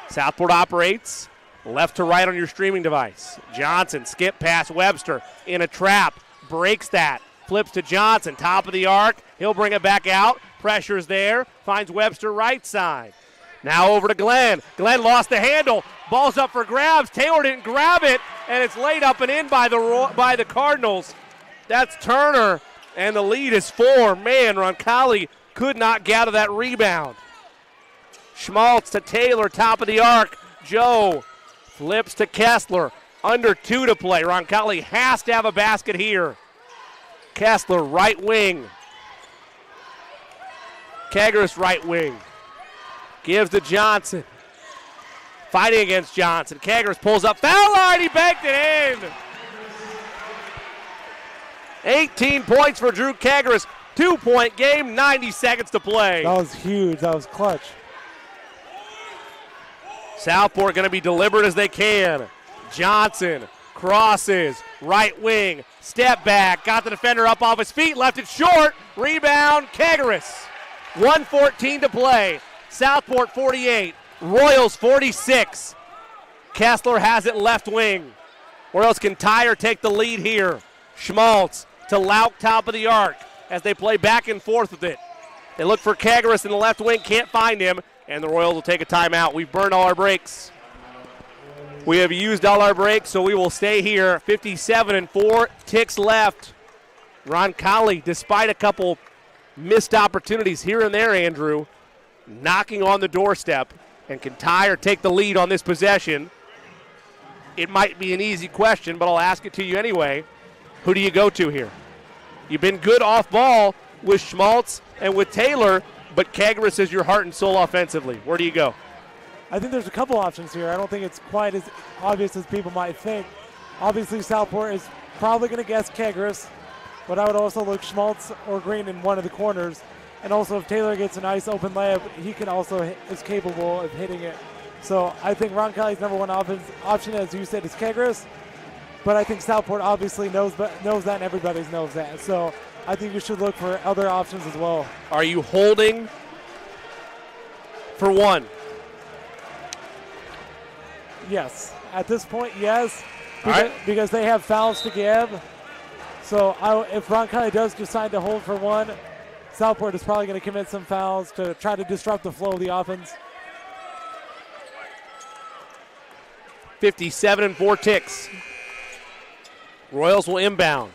Southport operates left to right on your streaming device. Johnson, skip past Webster in a trap, breaks that, flips to Johnson, top of the arc. He'll bring it back out. Pressure's there, finds Webster right side. Now over to Glenn. Glenn lost the handle. Ball's up for grabs. Taylor didn't grab it, and it's laid up and in by the Cardinals. That's Turner, and the lead is 4. Man, Roncalli could not gather that rebound. Schmaltz to Taylor, top of the arc. Joe flips to Kessler. Under 2 to play. Roncalli has to have a basket here. Kessler, right wing. Kagaris, right wing. Gives to Johnson. Fighting against Johnson. Kagaris pulls up. Foul line. He banked it in. 18 points for Drew Kagaris. 2-point game. 90 seconds to play. That was huge. That was clutch. Southport going to be deliberate as they can. Johnson crosses. Right wing. Step back. Got the defender up off his feet. Left it short. Rebound. Kagaris. 1:14 to play. Southport 48, Royals 46. Kessler has it left wing. Royals can tie or take the lead here. Schmaltz to Lauk, top of the arc, as they play back and forth with it. They look for Kagaris in the left wing, can't find him, and the Royals will take a timeout. We've burned all our breaks. We have used all our breaks, so we will stay here. 57 and 4 ticks left. Roncalli, despite a couple missed opportunities here and there, Andrew, knocking on the doorstep and can tie or take the lead on this possession. It might be an easy question, but I'll ask it to you anyway. Who do you go to here? You've been good off ball with Schmaltz and with Taylor, but Kagaris is your heart and soul offensively. Where do you go? I think there's a couple options here. I don't think it's quite as obvious as people might think. Obviously, Southport is probably going to guess Kagaris, but I would also look Schmaltz or Green in one of the corners. And also, if Taylor gets a nice open layup, he can also is capable of hitting it. So I think Roncalli's number one option, as you said, is Kagaris. But I think Southport obviously knows that, and everybody knows that. So I think you should look for other options as well. Are you holding for one? Yes. At this point, yes. All because they have fouls to give. So if Roncalli does decide to hold for one, Southport is probably going to commit some fouls to try to disrupt the flow of the offense. 57 and 4 ticks. Royals will inbound.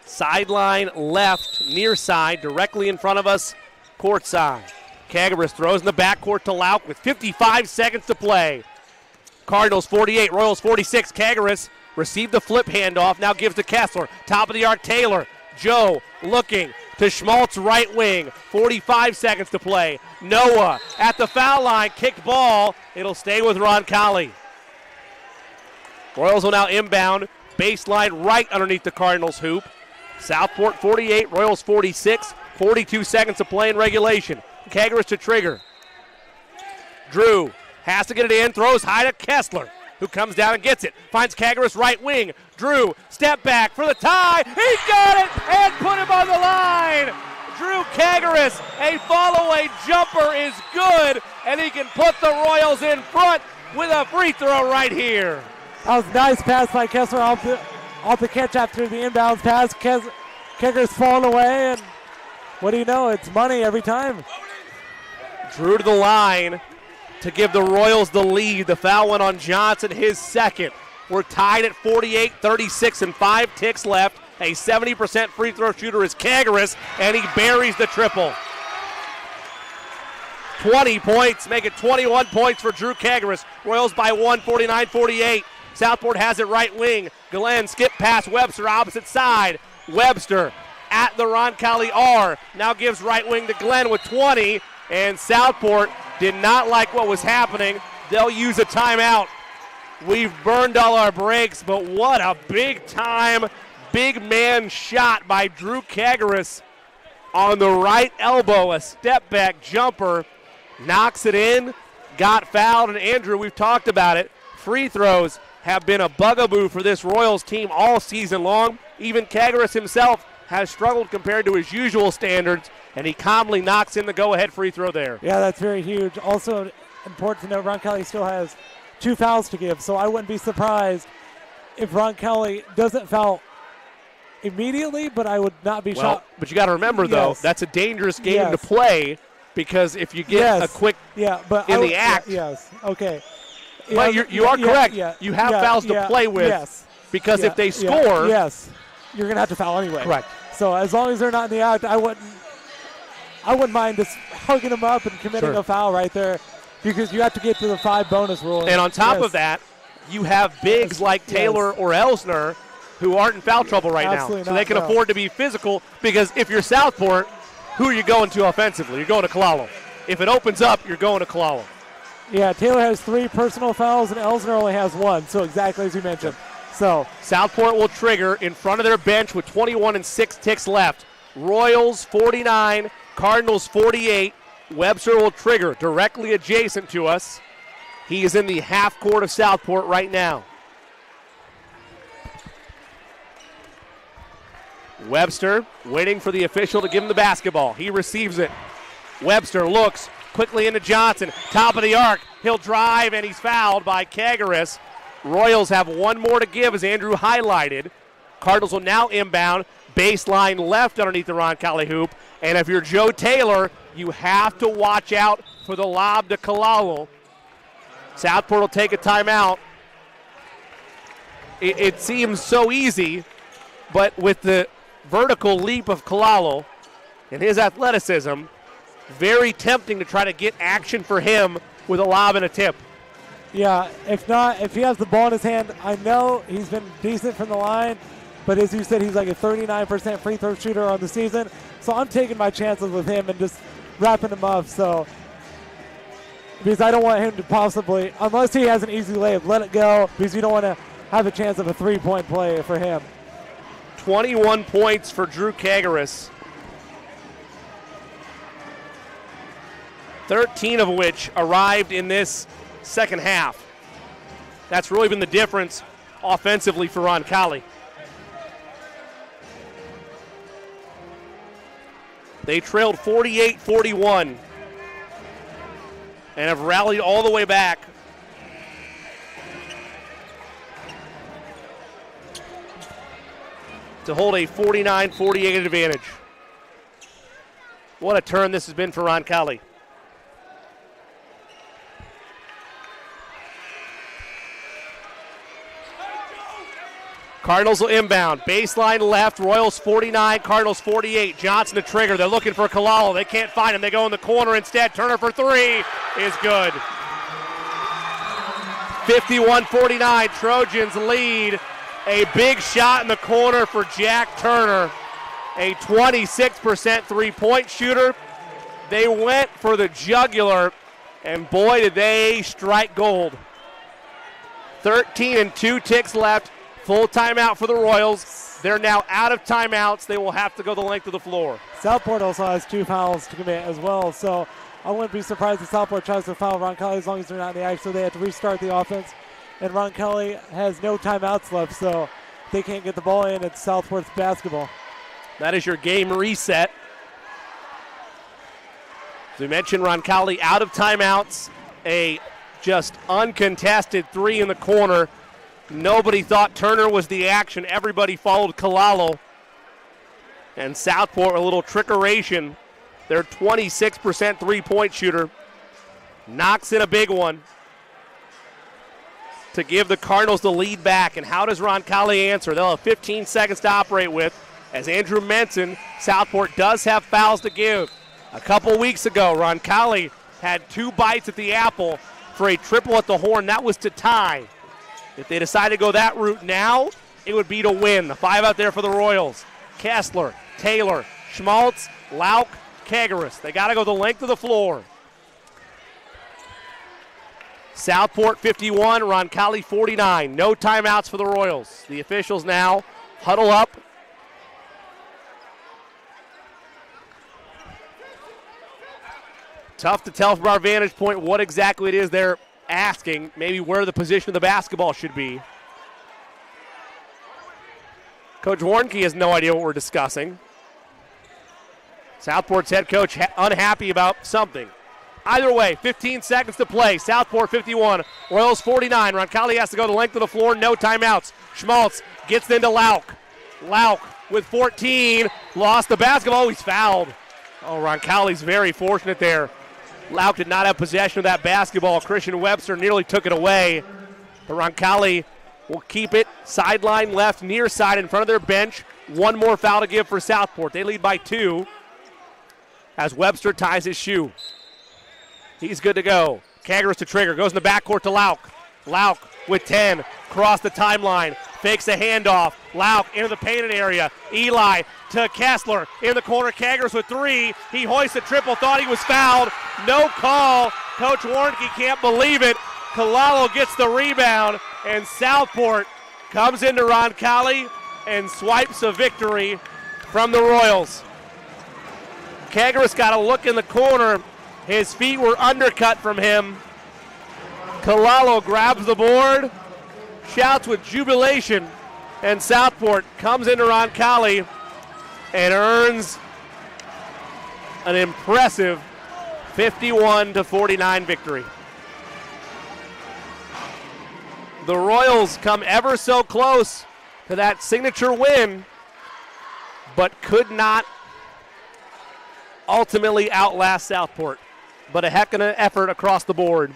Sideline left, near side, directly in front of us, court side. Kagaris throws in the backcourt to Lauk with 55 seconds to play. Cardinals 48, Royals 46. Kagaris received the flip handoff, now gives to Kessler. Top of the arc, Taylor. Joe looking to Schmaltz, right wing. 45 seconds to play. Noah at the foul line, kicked ball. It'll stay with Roncalli. Royals will now inbound. Baseline right underneath the Cardinals hoop. Southport 48, Royals 46. 42 seconds to play in regulation. Kagaris to trigger. Drew has to get it in, throws high to Kessler, who comes down and gets it. Finds Kagaris right wing. Drew, step back for the tie. He got it and put him on the line. Drew Kagaris, a follow-away jumper is good, and he can put the Royals in front with a free throw right here. That was a nice pass by Kessler off the catch after the inbounds pass. Kagaris falling away, and what do you know? It's money every time. Drew to the line to give the Royals the lead. The foul went on Johnson, his second. We're tied at 48, 36, and 5 ticks left. A 70% free throw shooter is Kagaris, and he buries the triple. 20 points, make it 21 points for Drew Kagaris. Royals by 1, 49-48. Southport has it right wing. Glenn skip past Webster, opposite side. Webster at the Roncalli R. Now gives right wing to Glenn with 20, and Southport did not like what was happening. They'll use a timeout. We've burned all our breaks, but what a big time big man shot by Drew Kagaris on the right elbow, a step-back jumper, knocks it in, got fouled, and Andrew, we've talked about it, free throws have been a bugaboo for this Royals team all season long. Even Kagaris himself has struggled compared to his usual standards, and he calmly knocks in the go-ahead free throw there. Yeah, that's very huge. Also important to note, Roncalli still has 2 fouls to give, so I wouldn't be surprised if Roncalli doesn't foul immediately, but I would not be shocked. But you got to remember, though, that's a dangerous game to play, because if you get a quick in the act. Okay. But you are correct. You have fouls to play with, because if they score. You're going to have to foul anyway. Correct. So as long as they're not in the act, I wouldn't mind just hugging them up and committing a foul right there, because you have to get to the 5 bonus rule. And on top of that, you have bigs like Taylor or Elsner who aren't in foul trouble right now. So they can afford to be physical, because if you're Southport, who are you going to offensively? You're going to Kalalo. If it opens up, you're going to Kalalo. Yeah, Taylor has 3 personal fouls and Elsner only has 1, so exactly as you mentioned. So Southport will trigger in front of their bench with 21 and 6 ticks left. Royals 49, Cardinals 48. Webster will trigger directly adjacent to us. He is in the half court of Southport right now. Webster waiting for the official to give him the basketball. He receives it. Webster looks quickly into Johnson. Top of the arc. He'll drive, and he's fouled by Kagaris. Royals have 1 more to give, as Andrew highlighted. Cardinals will now inbound. Baseline left underneath the Roncalli hoop. And if you're Joe Taylor, you have to watch out for the lob to Kalalo. Southport will take a timeout. It seems so easy, but with the vertical leap of Kalalo and his athleticism, very tempting to try to get action for him with a lob and a tip. Yeah, if he has the ball in his hand, I know he's been decent from the line, but as you said, he's like a 39% free throw shooter on the season. So I'm taking my chances with him and just wrapping him up. So, because I don't want him to possibly, unless he has an easy layup, let it go, because you don't want to have a chance of a 3-point play for him. 21 points for Drew Kagaris, 13 of which arrived in this second half. That's really been the difference offensively for Roncalli. They trailed 48-41 and have rallied all the way back. To hold a 49-48 advantage. What a turn this has been for Roncalli. Cardinals will inbound. Baseline left. Royals 49, Cardinals 48. Johnson to trigger. They're looking for Kalalo. They can't find him. They go in the corner instead. Turner for 3 is good. 51-49. Trojans lead. A big shot in the corner for Jack Turner. A 26% three-point shooter. They went for the jugular, and boy, did they strike gold. 13 and 2 ticks left. Full timeout for the Royals. They're now out of timeouts. They will have to go the length of the floor. Southport also has 2 fouls to commit as well, so I wouldn't be surprised if Southport tries to foul Roncalli as long as they're not in the act, so they have to restart the offense. And Roncalli has no timeouts left, so they can't get the ball in. It's Southport's basketball. That is your game reset. As we mentioned, Roncalli out of timeouts. A just uncontested 3 in the corner. Nobody thought Turner was the action. Everybody followed Kalalo. And Southport, a little trickeration. Their 26% three-point shooter knocks in a big one to give the Cardinals the lead back. And how does Roncalli answer? They'll have 15 seconds to operate with. As Andrew mentioned, Southport does have fouls to give. A couple weeks ago, Roncalli had 2 bites at the apple for a triple at the horn. That was to tie. If they decide to go that route now, it would be to win. The 5 out there for the Royals. Kessler, Taylor, Schmaltz, Lauk, Kagaris. They got to go the length of the floor. Southport 51, Roncalli 49. No timeouts for the Royals. The officials now huddle up. Tough to tell from our vantage point what exactly it is they're asking, maybe where the position of the basketball should be. Coach Warnke has no idea what we're discussing. Southport's head coach unhappy about something. Either way, 15 seconds to play. Southport 51, Royals 49. Roncalli has to go the length of the floor, no timeouts. Schmaltz gets into Lauk. Lauk with 14, lost the basketball, he's fouled. Oh, Roncalli's very fortunate there. Lauk did not have possession of that basketball. Christian Webster nearly took it away. But Roncalli will keep it sideline left, near side in front of their bench. One more foul to give for Southport. They lead by 2 as Webster ties his shoe. He's good to go. Kagras to trigger, goes in the backcourt to Lauk. Lauk with 10, cross the timeline, fakes a handoff. Lauk into the painted area. Eli to Kessler in the corner. Kagras with 3. He hoists a triple, thought he was fouled. No call. Coach Warnke can't believe it. Kalalo gets the rebound, and Southport comes into Roncalli and swipes a victory from the Royals. Kagras got a look in the corner. His feet were undercut from him. Kalalo grabs the board, shouts with jubilation, and Southport comes into Roncalli and earns an impressive 51-49 victory. The Royals come ever so close to that signature win, but could not ultimately outlast Southport. But a heck of an effort across the board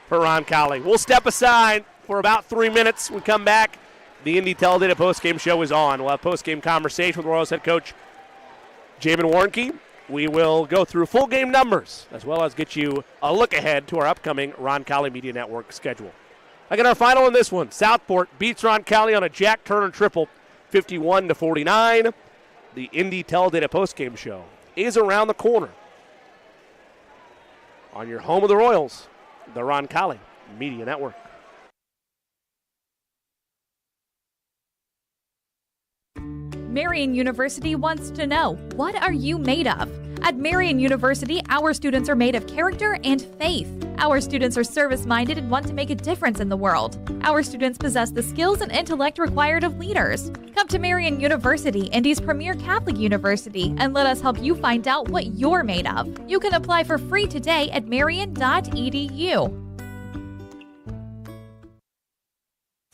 for Roncalli. We'll step aside for about 3 minutes. We come back. The Indy Teledata postgame show is on. We'll have postgame conversation with Royals head coach Jamin Warnke. We will go through full game numbers as well as get you a look ahead to our upcoming Roncalli Media Network schedule. Again, our final in this one. Southport beats Roncalli on a Jack Turner triple, 51-49. The Indy Teledata postgame show is around the corner on your home of the Royals, the Roncalli Media Network. Marian University wants to know, what are you made of? At Marian University, our students are made of character and faith. Our students are service-minded and want to make a difference in the world. Our students possess the skills and intellect required of leaders. Come to Marian University, Indy's premier Catholic university, and let us help you find out what you're made of. You can apply for free today at marian.edu.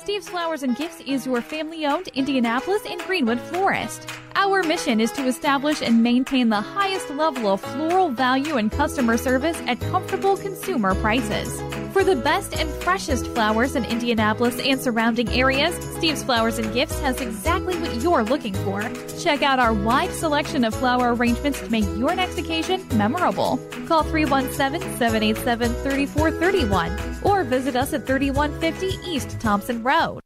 Steve's Flowers and Gifts is your family-owned Indianapolis and Greenwood florist. Our mission is to establish and maintain the highest level of floral value and customer service at comfortable consumer prices. For the best and freshest flowers in Indianapolis and surrounding areas, Steve's Flowers and Gifts has exactly what you're looking for. Check out our wide selection of flower arrangements to make your next occasion memorable. Call 317-787-3431 or visit us at 3150 East Thompson Road.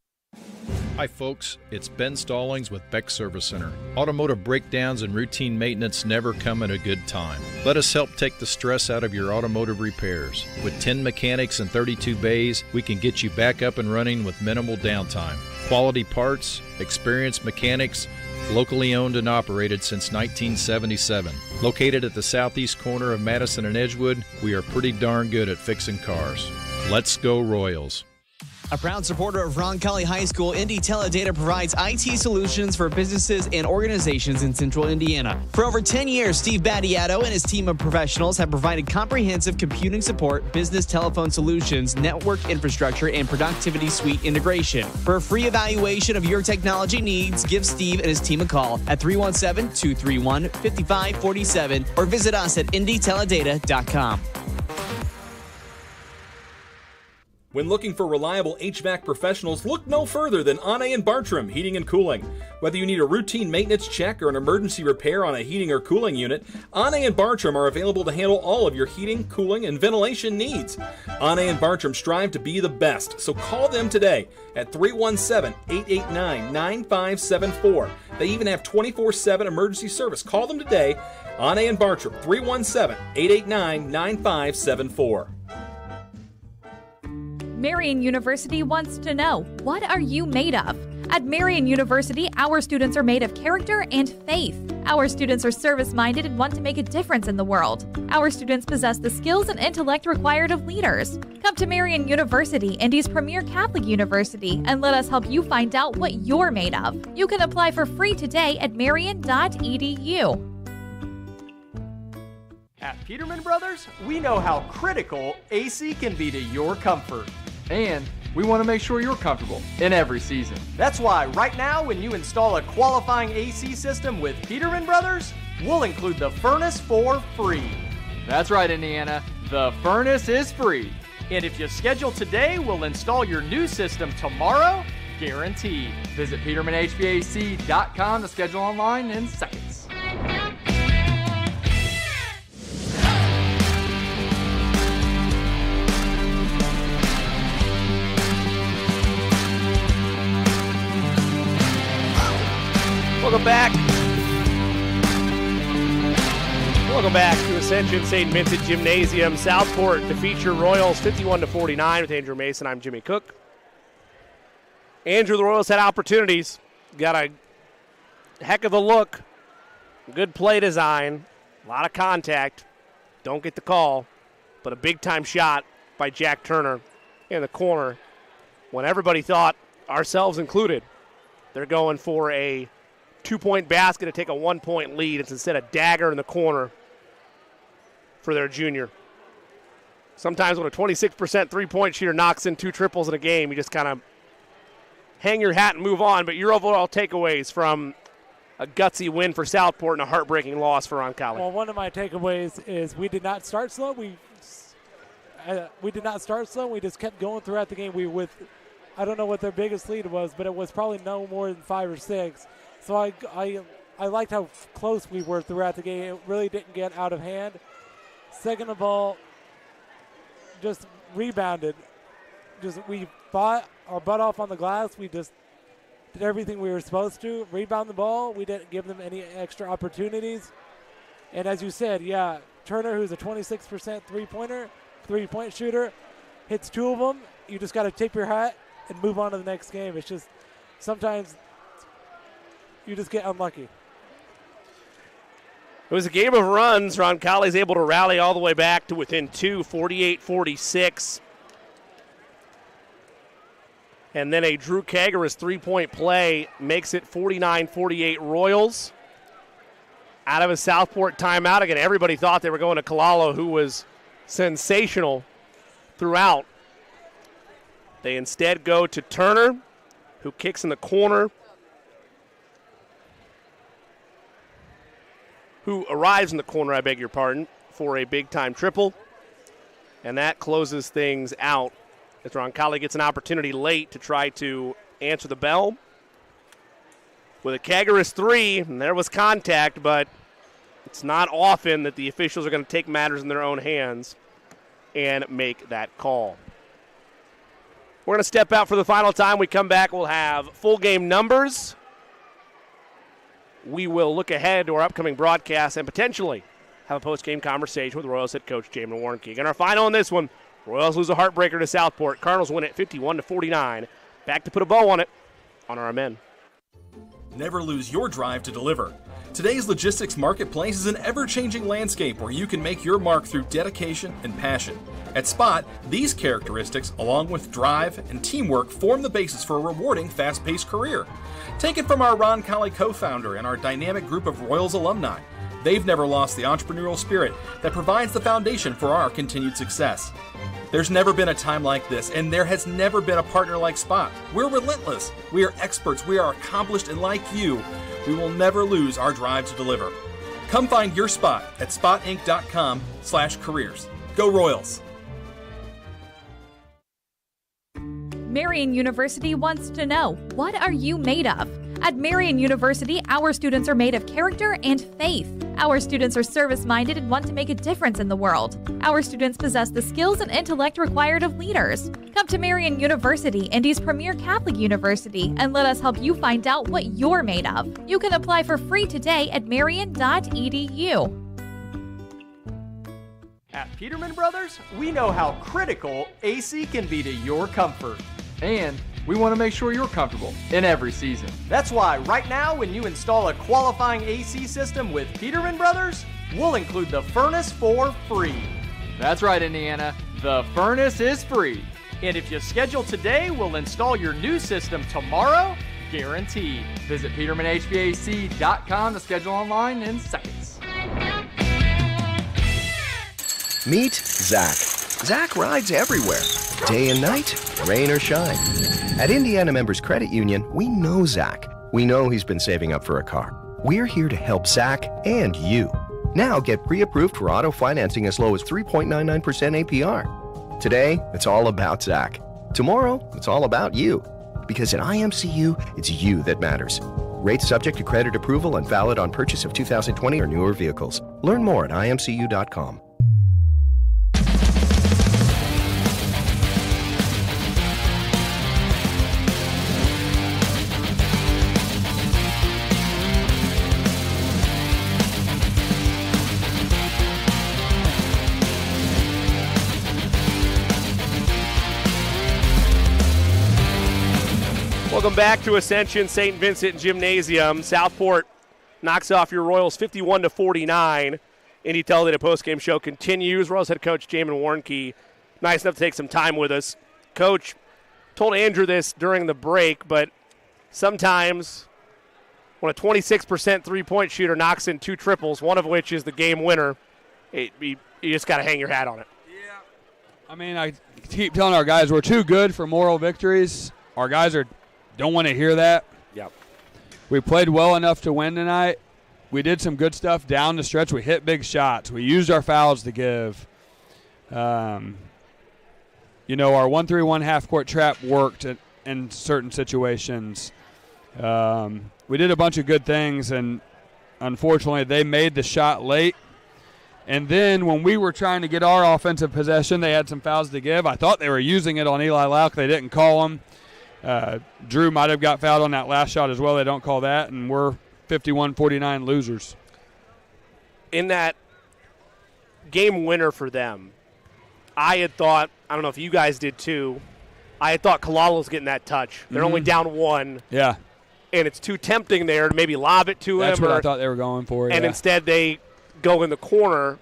Hi folks, it's Ben Stallings with Beck Service Center. Automotive breakdowns and routine maintenance never come at a good time. Let us help take the stress out of your automotive repairs. With 10 mechanics and 32 bays, we can get you back up and running with minimal downtime. Quality parts, experienced mechanics, locally owned and operated since 1977. Located at the southeast corner of Madison and Edgewood, we are pretty darn good at fixing cars. Let's go Royals. A proud supporter of Roncalli High School, Indy Teledata provides IT solutions for businesses and organizations in central Indiana. For over 10 years, Steve Battiato and his team of professionals have provided comprehensive computing support, business telephone solutions, network infrastructure, and productivity suite integration. For a free evaluation of your technology needs, give Steve and his team a call at 317-231-5547 or visit us at indyteledata.com. When looking for reliable HVAC professionals, look no further than Anne and Bartram Heating and Cooling. Whether you need a routine maintenance check or an emergency repair on a heating or cooling unit, Anne and Bartram are available to handle all of your heating, cooling, and ventilation needs. Anne and Bartram strive to be the best, so call them today at 317-889-9574. They even have 24/7 emergency service. Call them today, Anne and Bartram, 317-889-9574. Marian University wants to know, what are you made of? At Marian University, our students are made of character and faith. Our students are service-minded and want to make a difference in the world. Our students possess the skills and intellect required of leaders. Come to Marian University, Indy's premier Catholic university, and let us help you find out what you're made of. You can apply for free today at marian.edu. At Peterman Brothers, we know how critical AC can be to your comfort. And we want to make sure you're comfortable in every season. That's why right now when you install a qualifying AC system with Peterman Brothers, we'll include the furnace for free. That's right, Indiana. The furnace is free. And if you schedule today, we'll install your new system tomorrow, guaranteed. Visit PetermanHVAC.com to schedule online in seconds. Welcome back. Welcome back to Ascension St. Vincent Gymnasium. Southport defeats your Royals 51-49 with Andrew Mason. I'm Jimmy Cook. Andrew, the Royals had opportunities. Got a heck of a look. Good play design. A lot of contact. Don't get the call. But a big-time shot by Jack Turner in the corner when everybody thought, ourselves included, they're going for a 2-point basket to take a 1-point lead. It's instead a dagger in the corner for their junior. Sometimes when a 26% three-point shooter knocks in 2 triples in a game, you just kind of hang your hat and move on. But your overall takeaways from a gutsy win for Southport and a heartbreaking loss for Roncalli. Well, one of my takeaways is we did not start slow. We did not start slow. We just kept going throughout the game. I don't know what their biggest lead was, but it was probably no more than 5 or 6. So I liked how close we were throughout the game. It really didn't get out of hand. Second of all, just rebounded. We fought our butt off on the glass. We just did everything we were supposed to. Rebound the ball. We didn't give them any extra opportunities. And as you said, yeah, Turner, who's a 26% three-point shooter, hits 2 of them. You just got to tip your hat and move on to the next game. It's just sometimes you just get unlucky. It was a game of runs. Roncalli's able to rally all the way back to within 2, 48-46. And then a Drew Kagaris three-point play makes it 49-48 Royals. Out of a Southport timeout. Again, everybody thought they were going to Kalalo, who was sensational throughout. They instead go to Turner, who kicks in the corner, who arrives in the corner, I beg your pardon, for a big-time triple. And that closes things out as Roncalli gets an opportunity late to try to answer the bell. With a Kagaris 3, and there was contact, but it's not often that the officials are going to take matters in their own hands and make that call. We're going to step out for the final time. We come back, we'll have full game numbers. We will look ahead to our upcoming broadcast and potentially have a post-game conversation with Royals head coach Jamin Warnke. And our final in this one, Royals lose a heartbreaker to Southport. Cardinals win it 51-49. Back to put a bow on it on our men. Never lose your drive to deliver. Today's logistics marketplace is an ever-changing landscape where you can make your mark through dedication and passion. At Spot, these characteristics, along with drive and teamwork, form the basis for a rewarding, fast-paced career. Take it from our Roncalli co-founder and our dynamic group of Royals alumni. They've never lost the entrepreneurial spirit that provides the foundation for our continued success. There's never been a time like this, and there has never been a partner like Spot. We're relentless, we are experts, we are accomplished, and like you, we will never lose our drive to deliver. Come find your spot at spotinc.com/careers. Go Royals! Marian University wants to know, what are you made of? At Marian University, our students are made of character and faith. Our students are service-minded and want to make a difference in the world. Our students possess the skills and intellect required of leaders. Come to Marian University, Indy's premier Catholic university, and let us help you find out what you're made of. You can apply for free today at marian.edu. At Peterman Brothers, we know how critical AC can be to your comfort. And We want to make sure you're comfortable in every season. That's why right now when you install a qualifying AC system with Peterman Brothers, we'll include the furnace for free. That's right, Indiana. The furnace is free. And if you schedule today, we'll install your new system tomorrow, guaranteed. Visit PetermanHVAC.com to schedule online in seconds. Meet Zach. Zach rides everywhere, day and night, rain or shine. At Indiana Members Credit Union, we know Zach. We know he's been saving up for a car. We're here to help Zach and you. Now get pre-approved for auto financing as low as 3.99% APR. Today, it's all about Zach. Tomorrow, it's all about you. Because at IMCU, it's you that matters. Rates subject to credit approval and valid on purchase of 2020 or newer vehicles. Learn more at imcu.com. Welcome back to Ascension St. Vincent Gymnasium. Southport knocks off your Royals 51-49. Indy Teledata postgame show continues. Royals head coach Jamin Warnke, nice enough to take some time with us. Coach, told Andrew this during the break, but sometimes when a 26% three-point shooter knocks in two triples, one of which is the game winner, you just got to hang your hat on it. Yeah. I mean, I keep telling our guys we're too good for moral victories. Our guys don't want to hear that. Yep. We played well enough to win tonight. We did some good stuff down the stretch. We hit big shots. We used our fouls to give. Our 1-3-1 half-court trap worked in certain situations. We did a bunch of good things, and unfortunately they made the shot late. And then when we were trying to get our offensive possession, they had some fouls to give. I thought they were using it on Eli Lauk. They didn't call them. Drew might have got fouled on that last shot as well. They don't call that, and we're 51-49 losers. In that game winner for them, I had thought, I don't know if you guys did too, I had thought Kalala's getting that touch. They're only down one. Yeah. And it's too tempting there to maybe lob it to him. That's what I thought they were going for, and instead they go in the corner.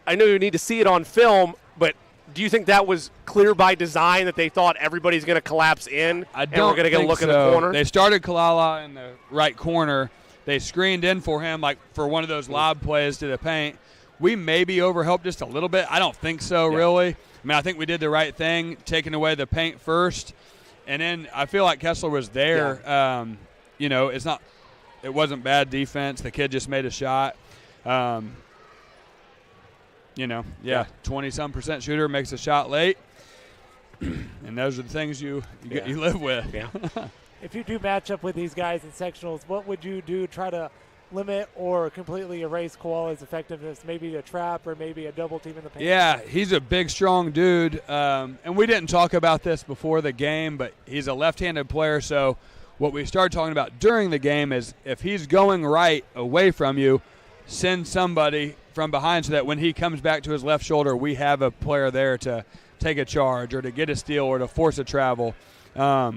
I know you need to see it on film, but do you think that was clear by design that they thought everybody's going to collapse in and we're going to get a look in the corner? They started Kalala in the right corner. They screened in for him like for one of those lob plays to the paint. We maybe overhelped just a little bit. I don't think so, really. I mean, I think we did the right thing, taking away the paint first. And then I feel like Kessler was there. Yeah. It wasn't bad defense. The kid just made a shot. 20-some% shooter makes a shot late. And those are the things you live with. Yeah. If you do match up with these guys in sectionals, what would you do? Try to limit or completely erase Koala's effectiveness? Maybe a trap or maybe a double team in the paint? Yeah, he's a big, strong dude. And we didn't talk about this before the game, but he's a left-handed player. So what we started talking about during the game is if he's going right away from you, send somebody from behind so that when he comes back to his left shoulder, we have a player there to take a charge or to get a steal or to force a travel. A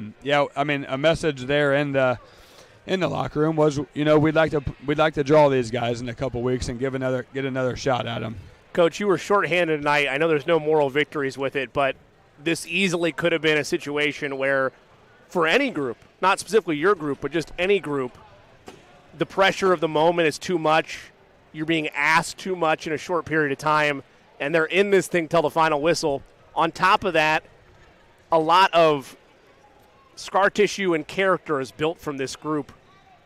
message there in the locker room was, we'd like to draw these guys in a couple weeks and get another shot at them. Coach, you were shorthanded tonight. I know there's no moral victories with it, but this easily could have been a situation where for any group, not specifically your group, but just any group, the pressure of the moment is too much. You're being asked too much in a short period of time, and they're in this thing till the final whistle. On top of that, a lot of scar tissue and character is built from this group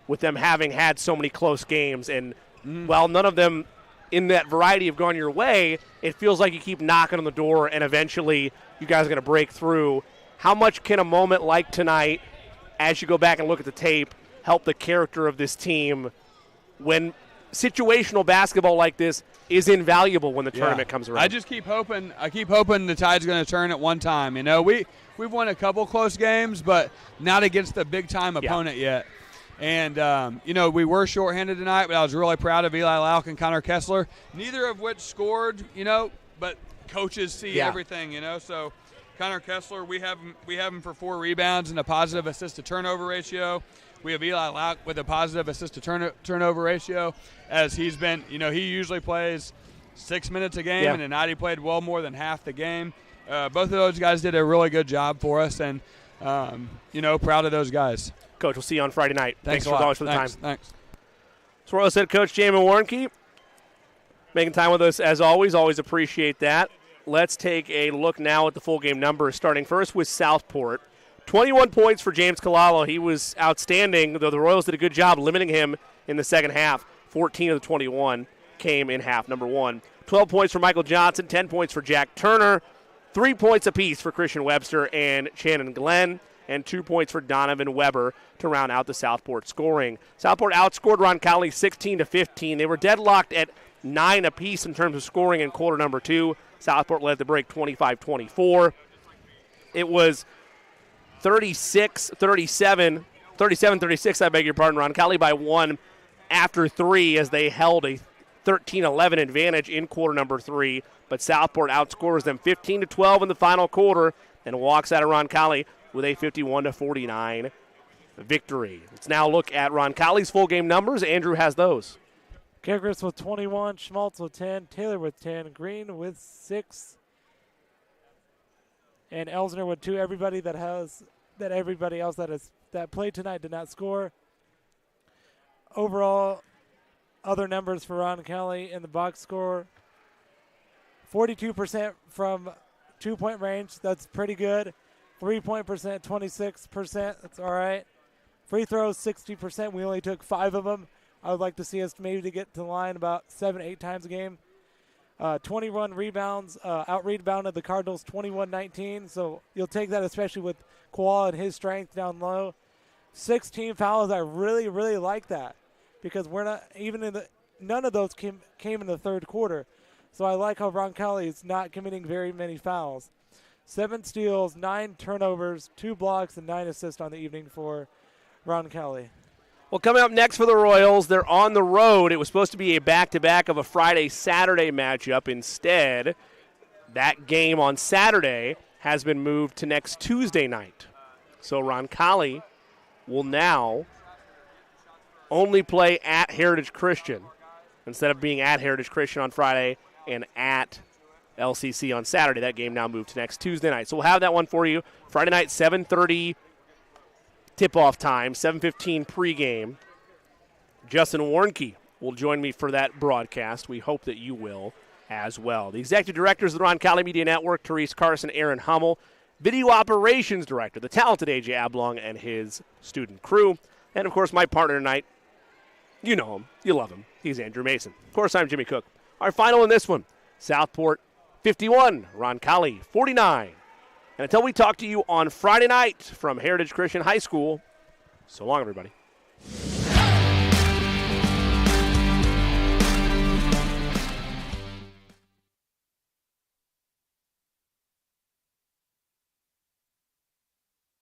with them having had so many close games. And while none of them in that variety have gone your way, it feels like you keep knocking on the door and eventually you guys are going to break through. How much can a moment like tonight, as you go back and look at the tape, help the character of this team when situational basketball like this is invaluable when the tournament comes around? I just keep hoping the tide's going to turn at one time. We've won a couple close games, but not against the big-time opponent yet. And, we were shorthanded tonight, but I was really proud of Eli Lauk and Connor Kessler, neither of which scored, but coaches see everything, so Connor Kessler, we have him for 4 rebounds and a positive assist to turnover ratio. We have Eli Lauk with a positive assist to turnover ratio, as he's been, he usually plays 6 minutes a game, and tonight he played well more than half the game. Both of those guys did a really good job for us, and, proud of those guys. Coach, we'll see you on Friday night. Thanks for the time. Thanks. So Royals head coach Jamin Warnke making time with us as always. Always appreciate that. Let's take a look now at the full game numbers, starting first with Southport. 21 points for James Kalalo. He was outstanding, though the Royals did a good job limiting him in the second half. 14 of the 21 came in half number 1. 12 points for Michael Johnson, 10 points for Jack Turner, 3 points apiece for Christian Webster and Shannon Glenn, and 2 points for Donovan Weber to round out the Southport scoring. Southport outscored Roncalli 16-15. They were deadlocked at 9 apiece in terms of scoring in quarter number 2. Southport led the break 25-24. It was 37-36, I beg your pardon. Roncalli by 1 after 3 as they held a 13-11 advantage in quarter number 3. But Southport outscores them 15-12 in the final quarter and walks out of Roncalli with a 51-49 victory. Let's now look at Roncalli's full game numbers. Andrew has those. Kickers with 21, Schmaltz with 10, Taylor with 10, Green with 6, and Elsner with 2. Everybody else that played tonight did not score. Overall, other numbers for Roncalli in the box score: 42% from 2-point range. That's pretty good. 3-point percent, 26%. That's all right. Free throws, 60%. We only took 5 of them. I would like to see us maybe to get to the line about 7-8 times a game. 21 rebounds, out-rebounded the Cardinals 21-19. So you'll take that, especially with Koala and his strength down low. 16 fouls. I really, really like that because we're not even in none of those came in the third quarter. So I like how Roncalli is not committing very many fouls. 7 steals, 9 turnovers, 2 blocks, and 9 assists on the evening for Roncalli. Well, coming up next for the Royals, they're on the road. It was supposed to be a back-to-back of a Friday-Saturday matchup. Instead, that game on Saturday has been moved to next Tuesday night. So Roncalli will now only play at Heritage Christian instead of being at Heritage Christian on Friday and at LCC on Saturday. That game now moved to next Tuesday night. So we'll have that one for you. Friday night, 7:30 tip-off time, 7:15 pregame. Justin Warnke will join me for that broadcast. We hope that you will as well. The executive directors of the Roncalli Media Network, Therese Carson, Aaron Hummel. Video operations director, the talented A.J. Ablong and his student crew. And, of course, my partner tonight, you know him, you love him. He's Andrew Mason. Of course, I'm Jimmy Cook. Our final in this one, Southport 51, Roncalli 49. And until we talk to you on Friday night from Heritage Christian High School, so long, everybody.